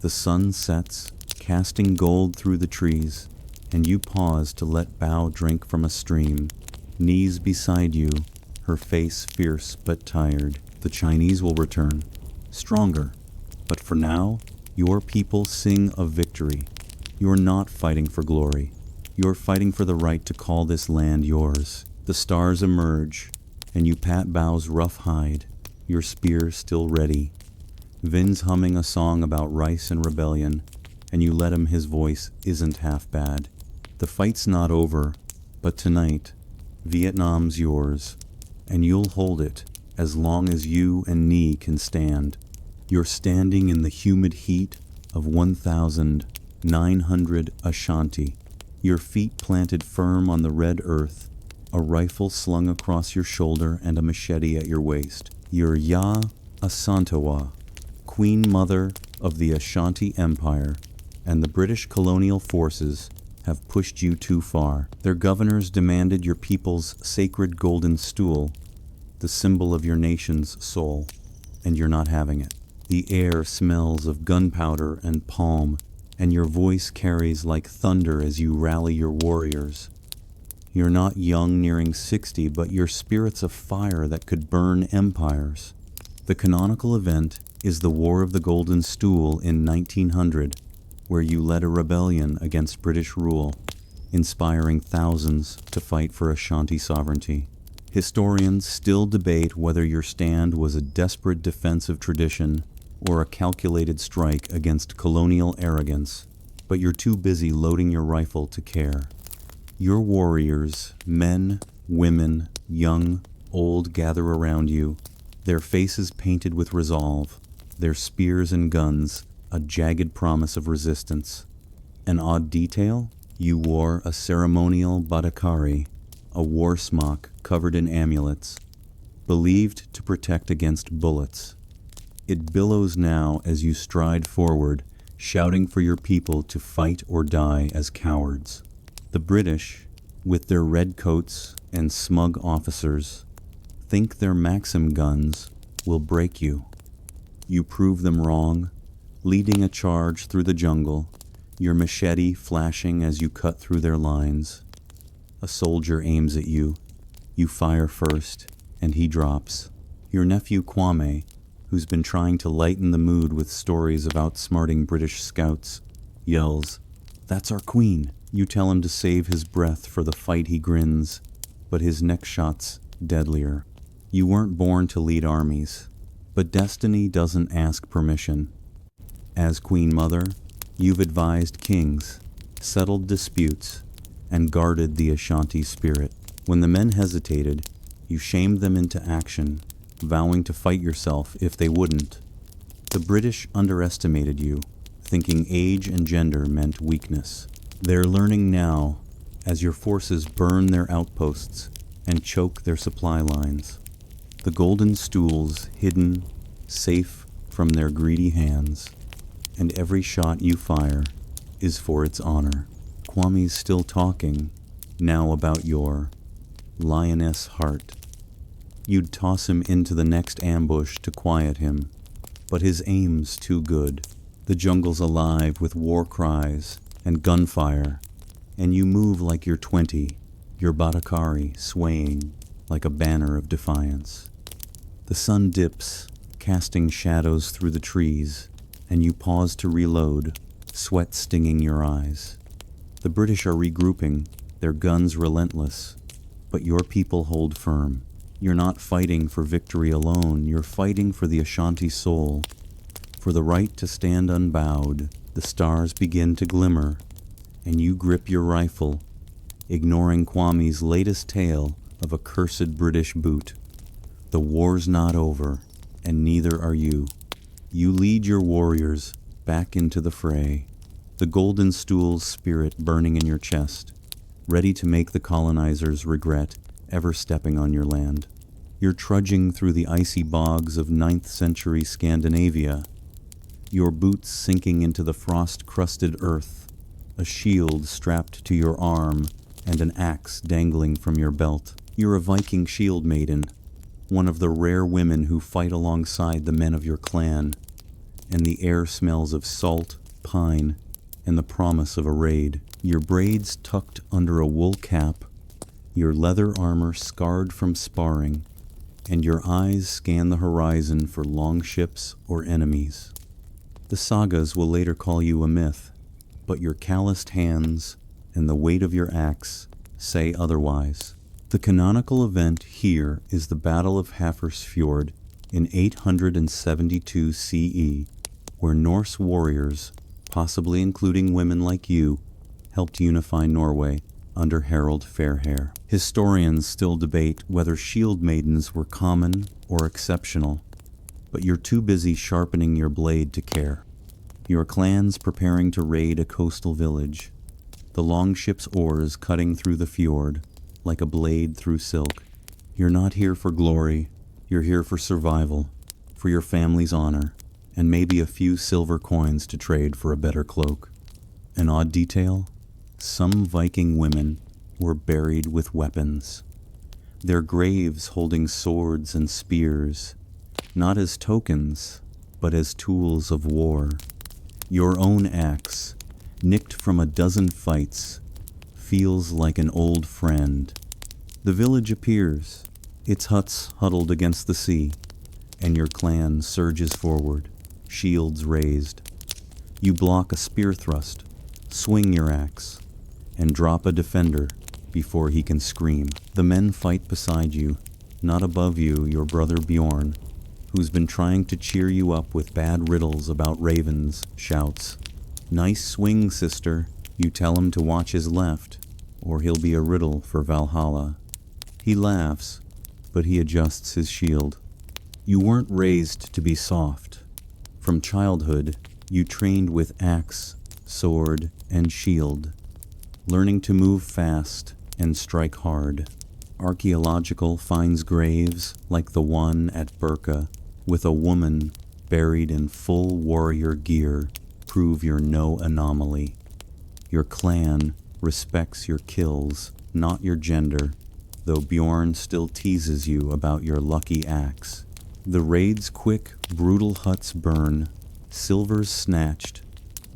The sun sets, casting gold through the trees, and you pause to let Bao drink from a stream, knees beside you, her face fierce but tired. The Chinese will return, stronger, but for now, your people sing of victory. You're not fighting for glory. You're fighting for the right to call this land yours. The stars emerge, and you pat Bao's rough hide, your spear still ready. Vin's humming a song about rice and rebellion, and you let him. His voice isn't half bad. The fight's not over, but tonight, Vietnam's yours, and you'll hold it as long as you and Ni can stand. You're standing in the humid heat of 1,900 Ashanti, your feet planted firm on the red earth, a rifle slung across your shoulder and a machete at your waist. You're Ya Asantewa, Queen Mother of the Ashanti Empire, and the British colonial forces have pushed you too far. Their governors demanded your people's sacred golden stool, the symbol of your nation's soul, and you're not having it. The air smells of gunpowder and palm, and your voice carries like thunder as you rally your warriors. You're not young, nearing 60, but your spirit's a fire that could burn empires. The canonical event is the War of the Golden Stool in 1900, where you led a rebellion against British rule, inspiring thousands to fight for Ashanti sovereignty. Historians still debate whether your stand was a desperate defensive tradition or a calculated strike against colonial arrogance, but you're too busy loading your rifle to care. Your warriors, men, women, young, old, gather around you, their faces painted with resolve, their spears and guns a jagged promise of resistance. An odd detail? You wore a ceremonial badakari, a war smock covered in amulets, believed to protect against bullets. It billows now as you stride forward, shouting for your people to fight or die as cowards. The British, with their red coats and smug officers, think their Maxim guns will break you. You prove them wrong, leading a charge through the jungle, your machete flashing as you cut through their lines. A soldier aims at you. You fire first, and he drops. Your nephew Kwame, who's been trying to lighten the mood with stories of outsmarting British scouts, yells, "That's our queen!" You tell him to save his breath for the fight. He grins, but his next shot's deadlier. You weren't born to lead armies, but destiny doesn't ask permission. As Queen Mother, you've advised kings, settled disputes, and guarded the Ashanti spirit. When the men hesitated, you shamed them into action, vowing to fight yourself if they wouldn't. The British underestimated you, thinking age and gender meant weakness. They're learning now, as your forces burn their outposts and choke their supply lines. The golden stools hidden, safe from their greedy hands, and every shot you fire is for its honor. Kwame's still talking, now about your lioness heart. You'd toss him into the next ambush to quiet him, but his aim's too good. The jungle's alive with war cries and gunfire, and you move like you're 20, your Batakari swaying like a banner of defiance. The sun dips, casting shadows through the trees, and you pause to reload, sweat stinging your eyes. The British are regrouping, their guns relentless, but your people hold firm. You're not fighting for victory alone, you're fighting for the Ashanti soul, for the right to stand unbowed. The stars begin to glimmer, and you grip your rifle, ignoring Kwame's latest tale of a cursed British boot. The war's not over, and neither are you. You lead your warriors back into the fray, the golden stool's spirit burning in your chest, ready to make the colonizers regret ever stepping on your land. You're trudging through the icy bogs of 9th century Scandinavia, your boots sinking into the frost-crusted earth, a shield strapped to your arm and an axe dangling from your belt. You're a Viking shield maiden, one of the rare women who fight alongside the men of your clan, and the air smells of salt, pine, and the promise of a raid. Your braids tucked under a wool cap, your leather armor scarred from sparring, and your eyes scan the horizon for longships or enemies. The sagas will later call you a myth, but your calloused hands and the weight of your axe say otherwise. The canonical event here is the Battle of Hafrsfjord in 872 CE, where Norse warriors, possibly including women like you, helped unify Norway under Harald Fairhair. Historians still debate whether shield maidens were common or exceptional, but you're too busy sharpening your blade to care. Your clan's preparing to raid a coastal village, the longship's oars cutting through the fjord like a blade through silk. You're not here for glory, you're here for survival, for your family's honor, and maybe a few silver coins to trade for a better cloak. An odd detail? Some Viking women were buried with weapons, their graves holding swords and spears, not as tokens, but as tools of war. Your own axe, nicked from a dozen fights, feels like an old friend. The village appears, its huts huddled against the sea, and your clan surges forward, shields raised. You block a spear thrust, swing your axe, and drop a defender before he can scream. The men fight beside you, not above you. Your brother Bjorn, who's been trying to cheer you up with bad riddles about ravens, shouts, "Nice swing, sister." You tell him to watch his left, or he'll be a riddle for Valhalla. He laughs, but he adjusts his shield. You weren't raised to be soft. From childhood, you trained with axe, sword, and shield, learning to move fast and strike hard. Archaeological finds graves like the one at Birka, with a woman buried in full warrior gear, prove you're no anomaly. Your clan respects your kills, not your gender, though Bjorn still teases you about your lucky axe. The raid's quick, brutal huts burn, silver's snatched,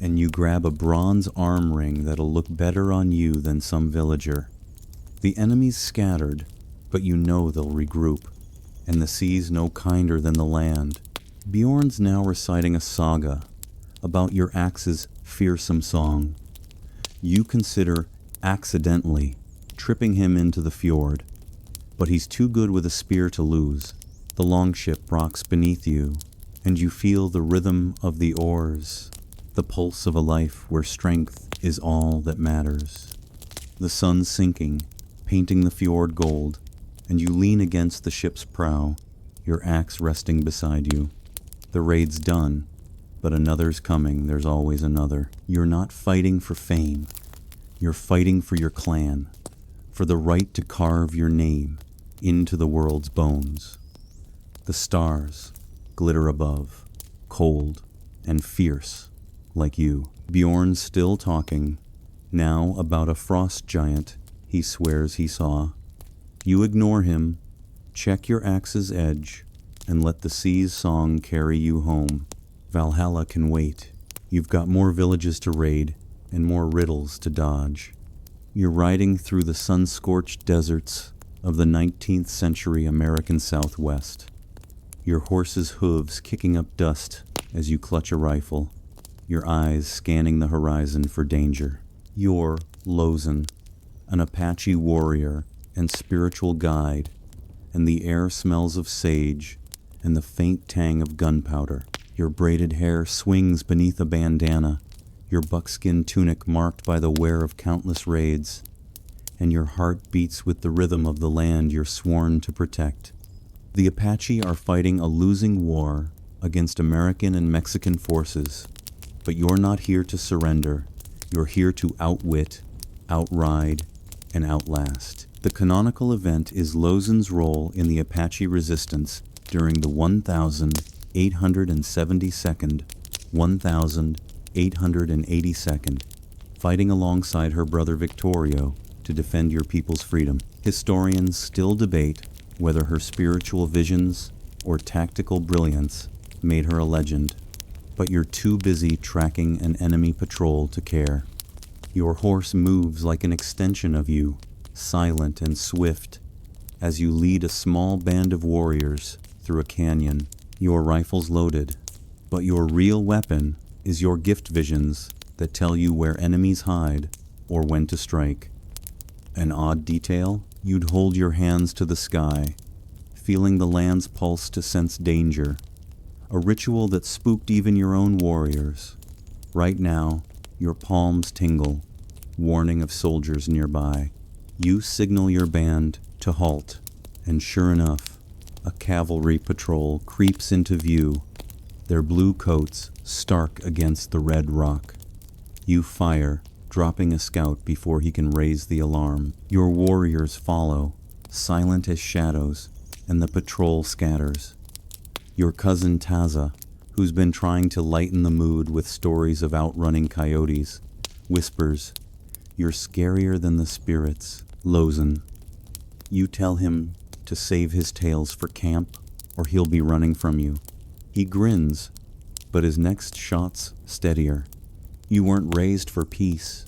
and you grab a bronze arm ring that'll look better on you than some villager. The enemy's scattered, but you know they'll regroup, and the sea's no kinder than the land. Bjorn's now reciting a saga about your axe's fearsome song. You consider accidentally tripping him into the fjord, but he's too good with a spear to lose. The longship rocks beneath you, and you feel the rhythm of the oars, the pulse of a life where strength is all that matters. The sun's sinking, painting the fjord gold, and you lean against the ship's prow, your axe resting beside you. The raid's done, but another's coming, there's always another. You're not fighting for fame. You're fighting for your clan, for the right to carve your name into the world's bones. The stars glitter above, cold and fierce like you. Bjorn's still talking, now about a frost giant he swears he saw. You ignore him, check your axe's edge, and let the sea's song carry you home. Valhalla can wait. You've got more villages to raid and more riddles to dodge. You're riding through the sun-scorched deserts of the 19th century American Southwest. Your horse's hooves kicking up dust as you clutch a rifle, your eyes scanning the horizon for danger. You're Lozen, an Apache warrior and spiritual guide, and the air smells of sage and the faint tang of gunpowder. Your braided hair swings beneath a bandana, your buckskin tunic marked by the wear of countless raids, and your heart beats with the rhythm of the land you're sworn to protect. The Apache are fighting a losing war against American and Mexican forces, but you're not here to surrender. You're here to outwit, outride, and outlast. The canonical event is Lozen's role in the Apache resistance during the 1,872nd, 1,882nd, fighting alongside her brother Victorio to defend your people's freedom. Historians still debate whether her spiritual visions or tactical brilliance made her a legend, but you're too busy tracking an enemy patrol to care. Your horse moves like an extension of you, silent and swift, as you lead a small band of warriors through a canyon. Your rifle's loaded, but your real weapon is your gift visions that tell you where enemies hide or when to strike. An odd detail? You'd hold your hands to the sky, feeling the land's pulse to sense danger, a ritual that spooked even your own warriors. Right now, your palms tingle, warning of soldiers nearby. You signal your band to halt, and sure enough, a cavalry patrol creeps into view, their blue coats stark against the red rock. You fire, dropping a scout before he can raise the alarm. Your warriors follow, silent as shadows, and the patrol scatters. Your cousin Taza, who's been trying to lighten the mood with stories of outrunning coyotes, whispers, "You're scarier than the spirits, Lozen." You tell him to save his tales for camp, or he'll be running from you. He grins, but his next shot's steadier. You weren't raised for peace.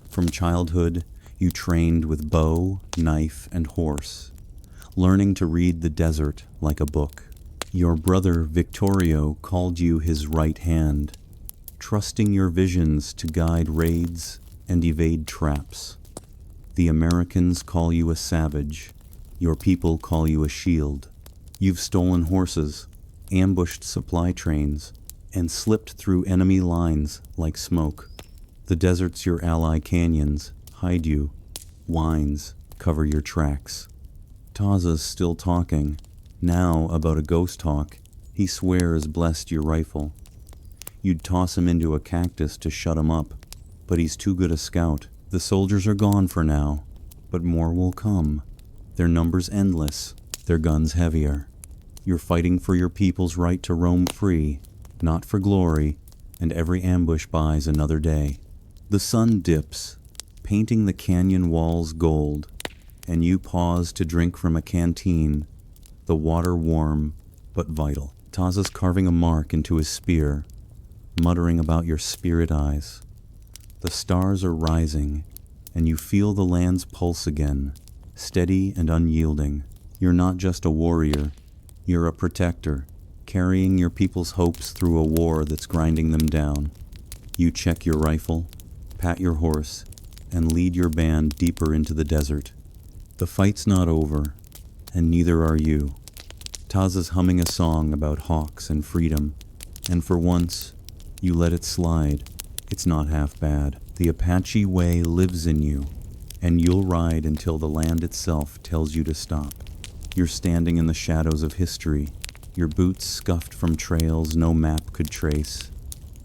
From childhood, you trained with bow, knife, and horse, learning to read the desert like a book. Your brother Victorio called you his right hand, trusting your visions to guide raids and evade traps. The Americans call you a savage. Your people call you a shield. You've stolen horses, ambushed supply trains, and slipped through enemy lines like smoke. The deserts your ally canyons hide you. Wines cover your tracks. Taza's still talking, now about a ghost hawk he swears blessed your rifle. You'd toss him into a cactus to shut him up, but he's too good a scout. The soldiers are gone for now, but more will come. Their numbers endless, their guns heavier. You're fighting for your people's right to roam free, not for glory, and every ambush buys another day. The sun dips, painting the canyon walls gold, and you pause to drink from a canteen, the water warm but vital. Taza's carving a mark into his spear, muttering about your spirit eyes. The stars are rising, and you feel the land's pulse again, steady and unyielding. You're not just a warrior, you're a protector, carrying your people's hopes through a war that's grinding them down. You check your rifle, pat your horse, and lead your band deeper into the desert. The fight's not over, and neither are you. Taza's humming a song about hawks and freedom, and for once, you let it slide. It's not half bad. The Apache way lives in you, and you'll ride until the land itself tells you to stop. You're standing in the shadows of history, your boots scuffed from trails no map could trace,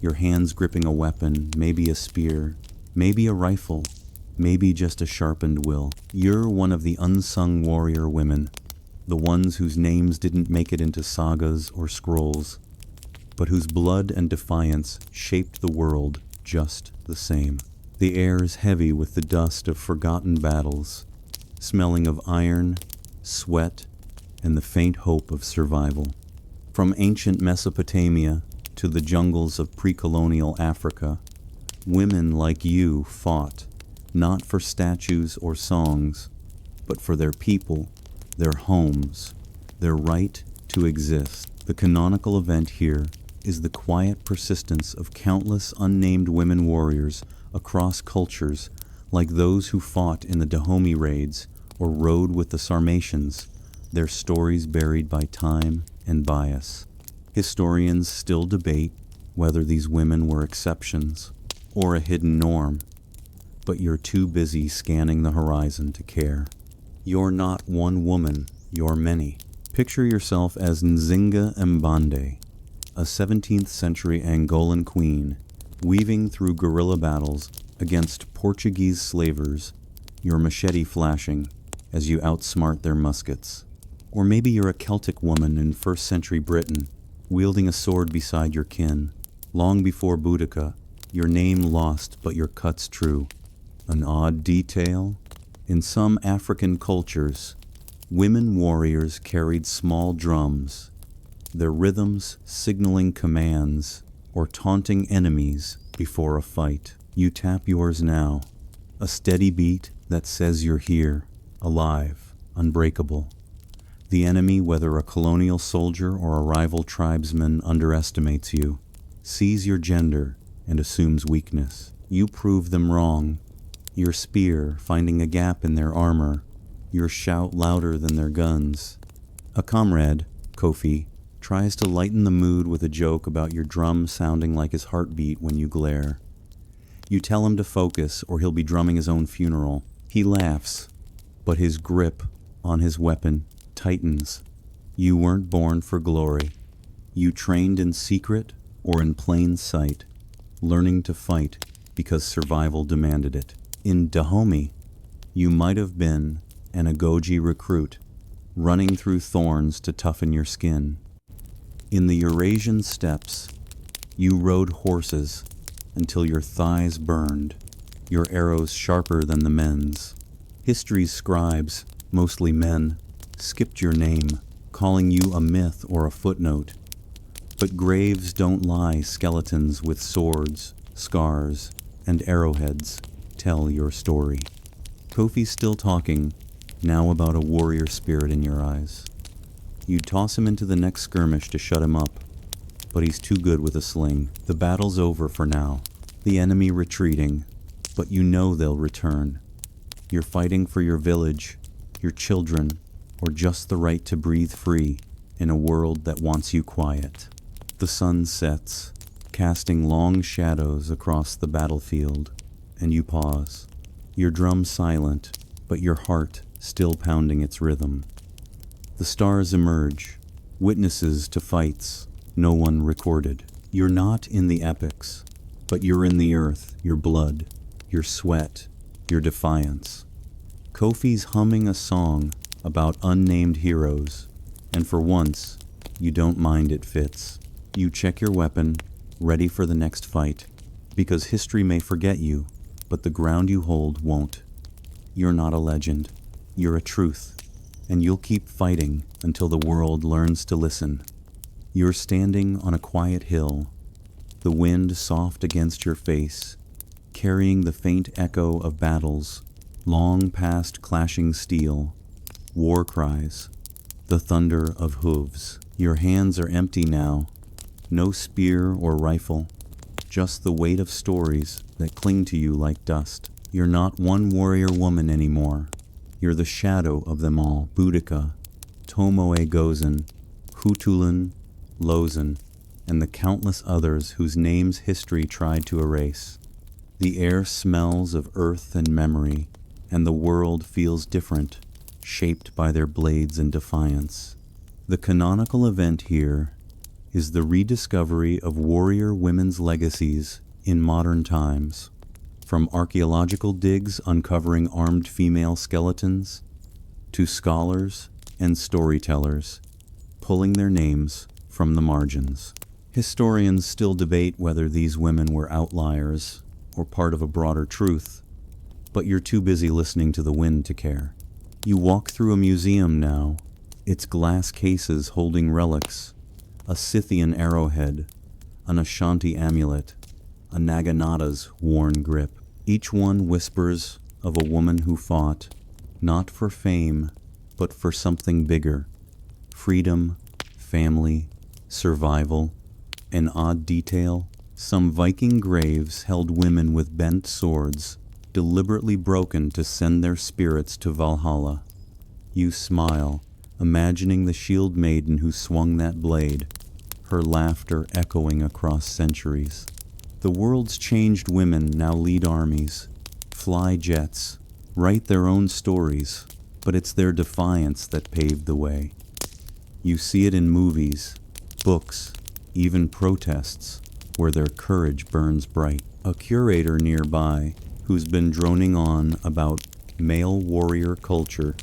your hands gripping a weapon, maybe a spear, maybe a rifle, maybe just a sharpened will. You're one of the unsung warrior women, the ones whose names didn't make it into sagas or scrolls, but whose blood and defiance shaped the world just the same. The air is heavy with the dust of forgotten battles, smelling of iron, sweat, and the faint hope of survival. From ancient Mesopotamia to the jungles of pre-colonial Africa, women like you fought, not for statues or songs, but for their people, their homes, their right to exist. The canonical event here is the quiet persistence of countless unnamed women warriors across cultures, like those who fought in the Dahomey raids or rode with the Sarmatians, their stories buried by time and bias. Historians still debate whether these women were exceptions or a hidden norm, but you're too busy scanning the horizon to care. You're not one woman, you're many. Picture yourself as Nzinga Mbande, a 17th century Angolan queen, weaving through guerrilla battles against Portuguese slavers, your machete flashing as you outsmart their muskets. Or maybe you're a Celtic woman in 1st century Britain, wielding a sword beside your kin. Long before Boudica, your name lost but your cuts true. An odd detail? In some African cultures, women warriors carried small drums, their rhythms signaling commands or taunting enemies before a fight. You tap yours now, a steady beat that says you're here, alive, unbreakable. The enemy, whether a colonial soldier or a rival tribesman, underestimates you, sees your gender, and assumes weakness. You prove them wrong, your spear finding a gap in their armor, your shout louder than their guns. A comrade, Kofi, tries to lighten the mood with a joke about your drum sounding like his heartbeat when you glare. You tell him to focus or he'll be drumming his own funeral. He laughs, but his grip on his weapon tightens. You weren't born for glory. You trained in secret or in plain sight, learning to fight because survival demanded it. In Dahomey, you might have been an Agoji recruit, running through thorns to toughen your skin. In the Eurasian steppes, you rode horses until your thighs burned, your arrows sharper than the men's. History's scribes, mostly men, skipped your name, calling you a myth or a footnote. But graves don't lie skeletons with swords, scars, and arrowheads tell your story. Kofi's still talking, now about a warrior spirit in your eyes. You'd toss him into the next skirmish to shut him up, but he's too good with a sling. The battle's over for now, the enemy retreating, but you know they'll return. You're fighting for your village, your children, or just the right to breathe free in a world that wants you quiet. The sun sets, casting long shadows across the battlefield, and you pause, your drum silent, but your heart still pounding its rhythm. The stars emerge, witnesses to fights no one recorded. You're not in the epics, but you're in the earth, your blood, your sweat, your defiance. Kofi's humming a song about unnamed heroes, and for once, you don't mind it fits. You check your weapon, ready for the next fight, because history may forget you, but the ground you hold won't. You're not a legend, you're a truth, and you'll keep fighting until the world learns to listen. You're standing on a quiet hill, the wind soft against your face, carrying the faint echo of battles, long past clashing steel, war cries, the thunder of hooves. Your hands are empty now, no spear or rifle, just the weight of stories that cling to you like dust. You're not one warrior woman anymore. You're the shadow of them all. Boudica, Tomoe Gozen, Hutulin, Lozen, and the countless others whose names history tried to erase. The air smells of earth and memory, and the world feels different, shaped by their blades and defiance. The canonical event here is the rediscovery of warrior women's legacies in modern times, from archaeological digs uncovering armed female skeletons, to scholars and storytellers pulling their names from the margins. Historians still debate whether these women were outliers or part of a broader truth, but you're too busy listening to the wind to care. You walk through a museum now, its glass cases holding relics, a Scythian arrowhead, an Ashanti amulet, a Naginata's worn grip. Each one whispers of a woman who fought, not for fame, but for something bigger. Freedom, family, survival. An odd detail, some Viking graves held women with bent swords, deliberately broken to send their spirits to Valhalla. You smile, imagining the shield maiden who swung that blade, her laughter echoing across centuries. The world's changed women now lead armies, fly jets, write their own stories, but it's their defiance that paved the way. You see it in movies, books, even protests, where their courage burns bright. A curator nearby, who's been droning on about male warrior culture,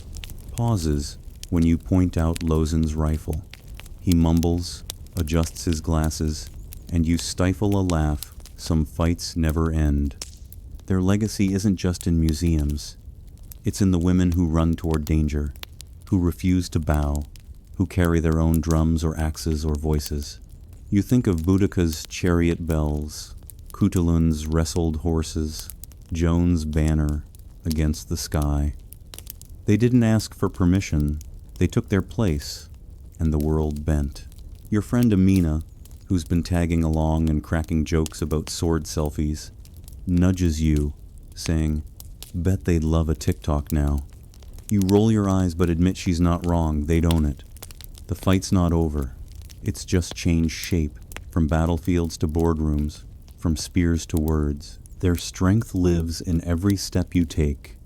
pauses when you point out Lozen's rifle. He mumbles, adjusts his glasses, and you stifle a laugh. Some fights never end. Their legacy isn't just in museums. It's in the women who run toward danger, who refuse to bow, who carry their own drums or axes or voices. You think of Boudica's chariot bells, Cutulun's wrestled horses, Joan's banner against the sky. They didn't ask for permission, they took their place, and the world bent. Your friend Amina, who's been tagging along and cracking jokes about sword selfies, nudges you, saying, "Bet they'd love a TikTok now." You roll your eyes but admit she's not wrong, they'd own it. The fight's not over. It's just changed shape, from battlefields to boardrooms, from spears to words. Their strength lives in every step you take,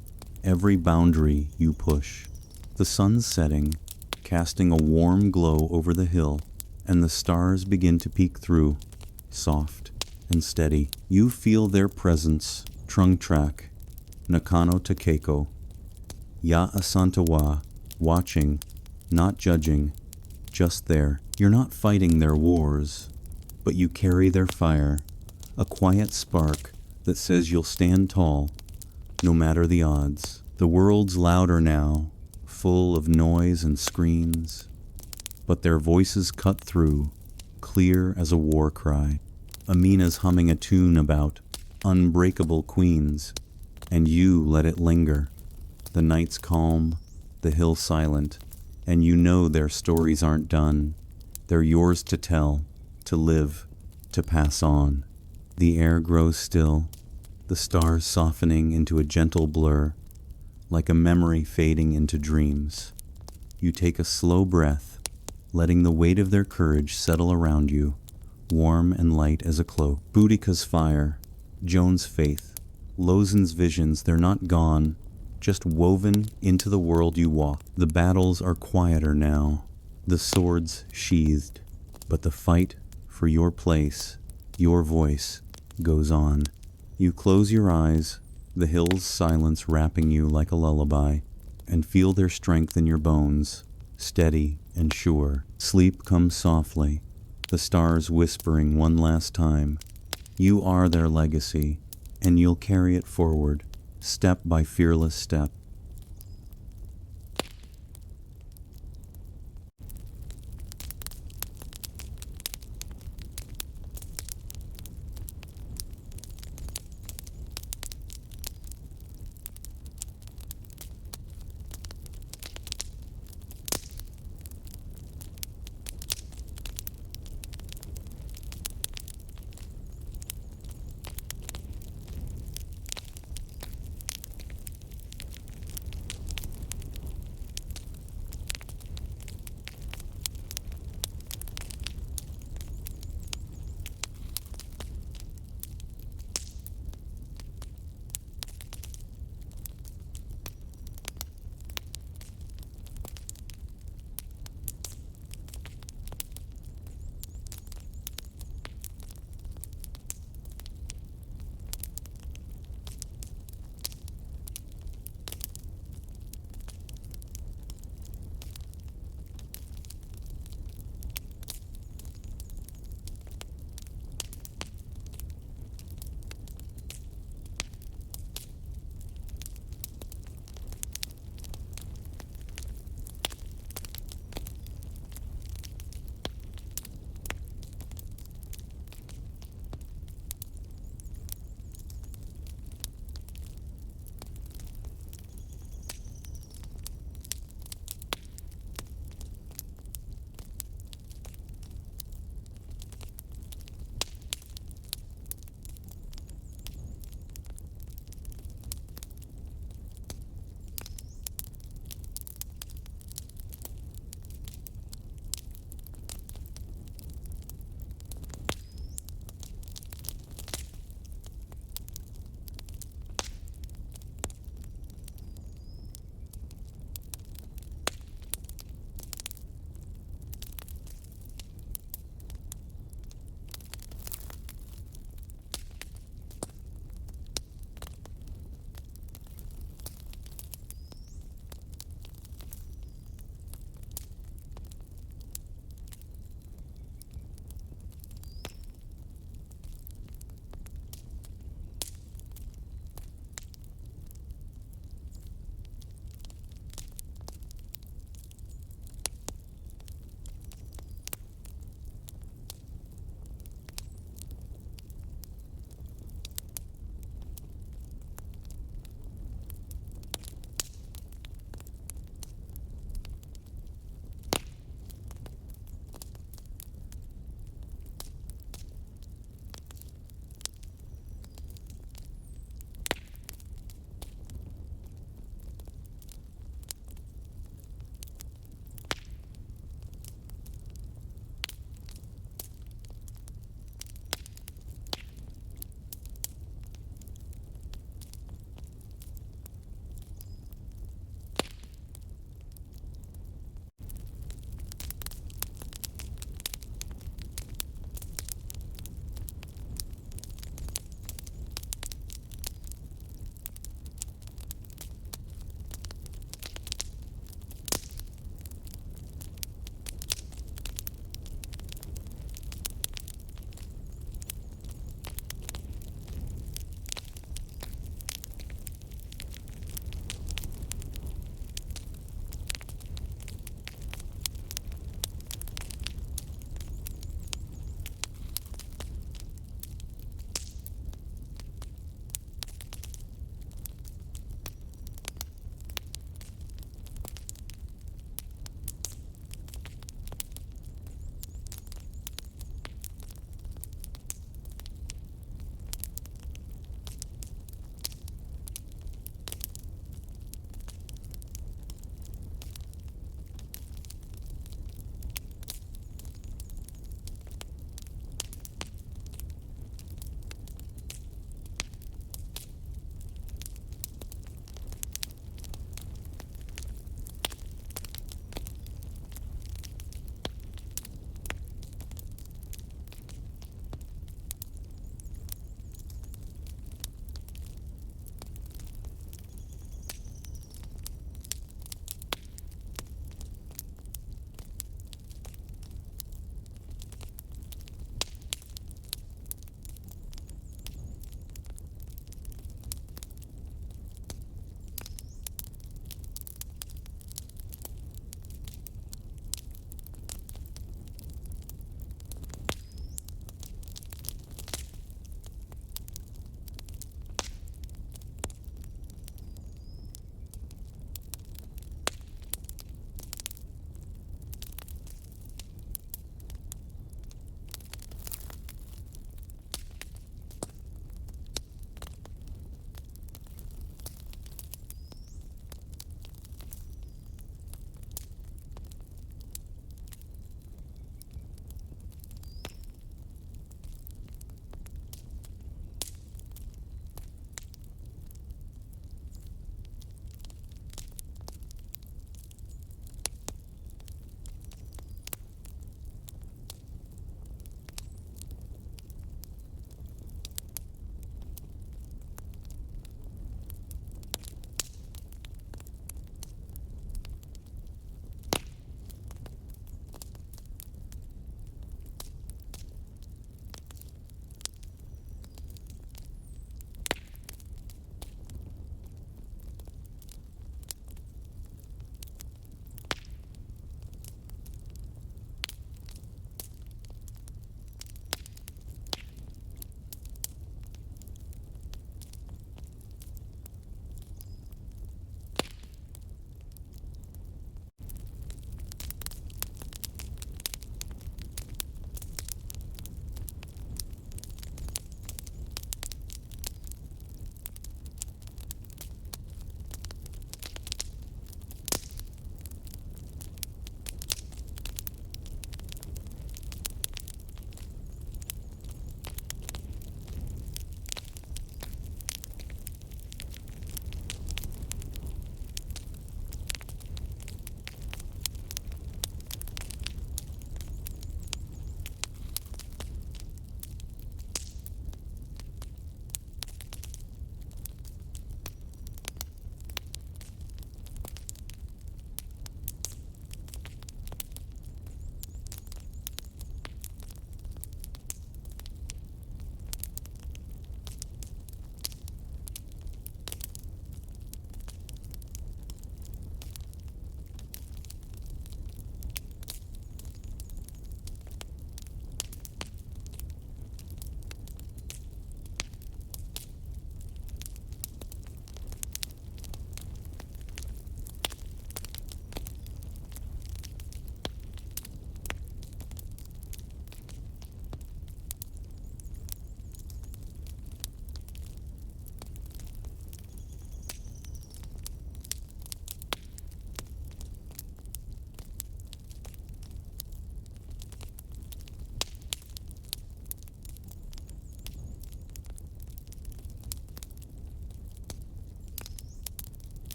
every boundary you push. The sun's setting, casting a warm glow over the hill, and the stars begin to peek through, soft and steady. You feel their presence, Trungtrak, Nakano Takeko, Ya Asantawa, watching, not judging, just there. You're not fighting their wars, but you carry their fire, a quiet spark that says you'll stand tall, no matter the odds. The world's louder now, full of noise and screams, but their voices cut through, clear as a war cry. Amina's humming a tune about unbreakable queens, and you let it linger. The night's calm, the hill silent, and you know their stories aren't done. They're yours to tell, to live, to pass on. The air grows still, the stars softening into a gentle blur, like a memory fading into dreams. You take a slow breath, letting the weight of their courage settle around you, warm and light as a cloak. Boudica's fire, Joan's faith, Lozen's visions, they're not gone, just woven into the world you walk. The battles are quieter now, the swords sheathed, but the fight for your place, your voice, goes on. You close your eyes, the hill's silence wrapping you like a lullaby, and feel their strength in your bones, steady and sure. Sleep comes softly, the stars whispering one last time. You are their legacy, and you'll carry it forward, step by fearless step.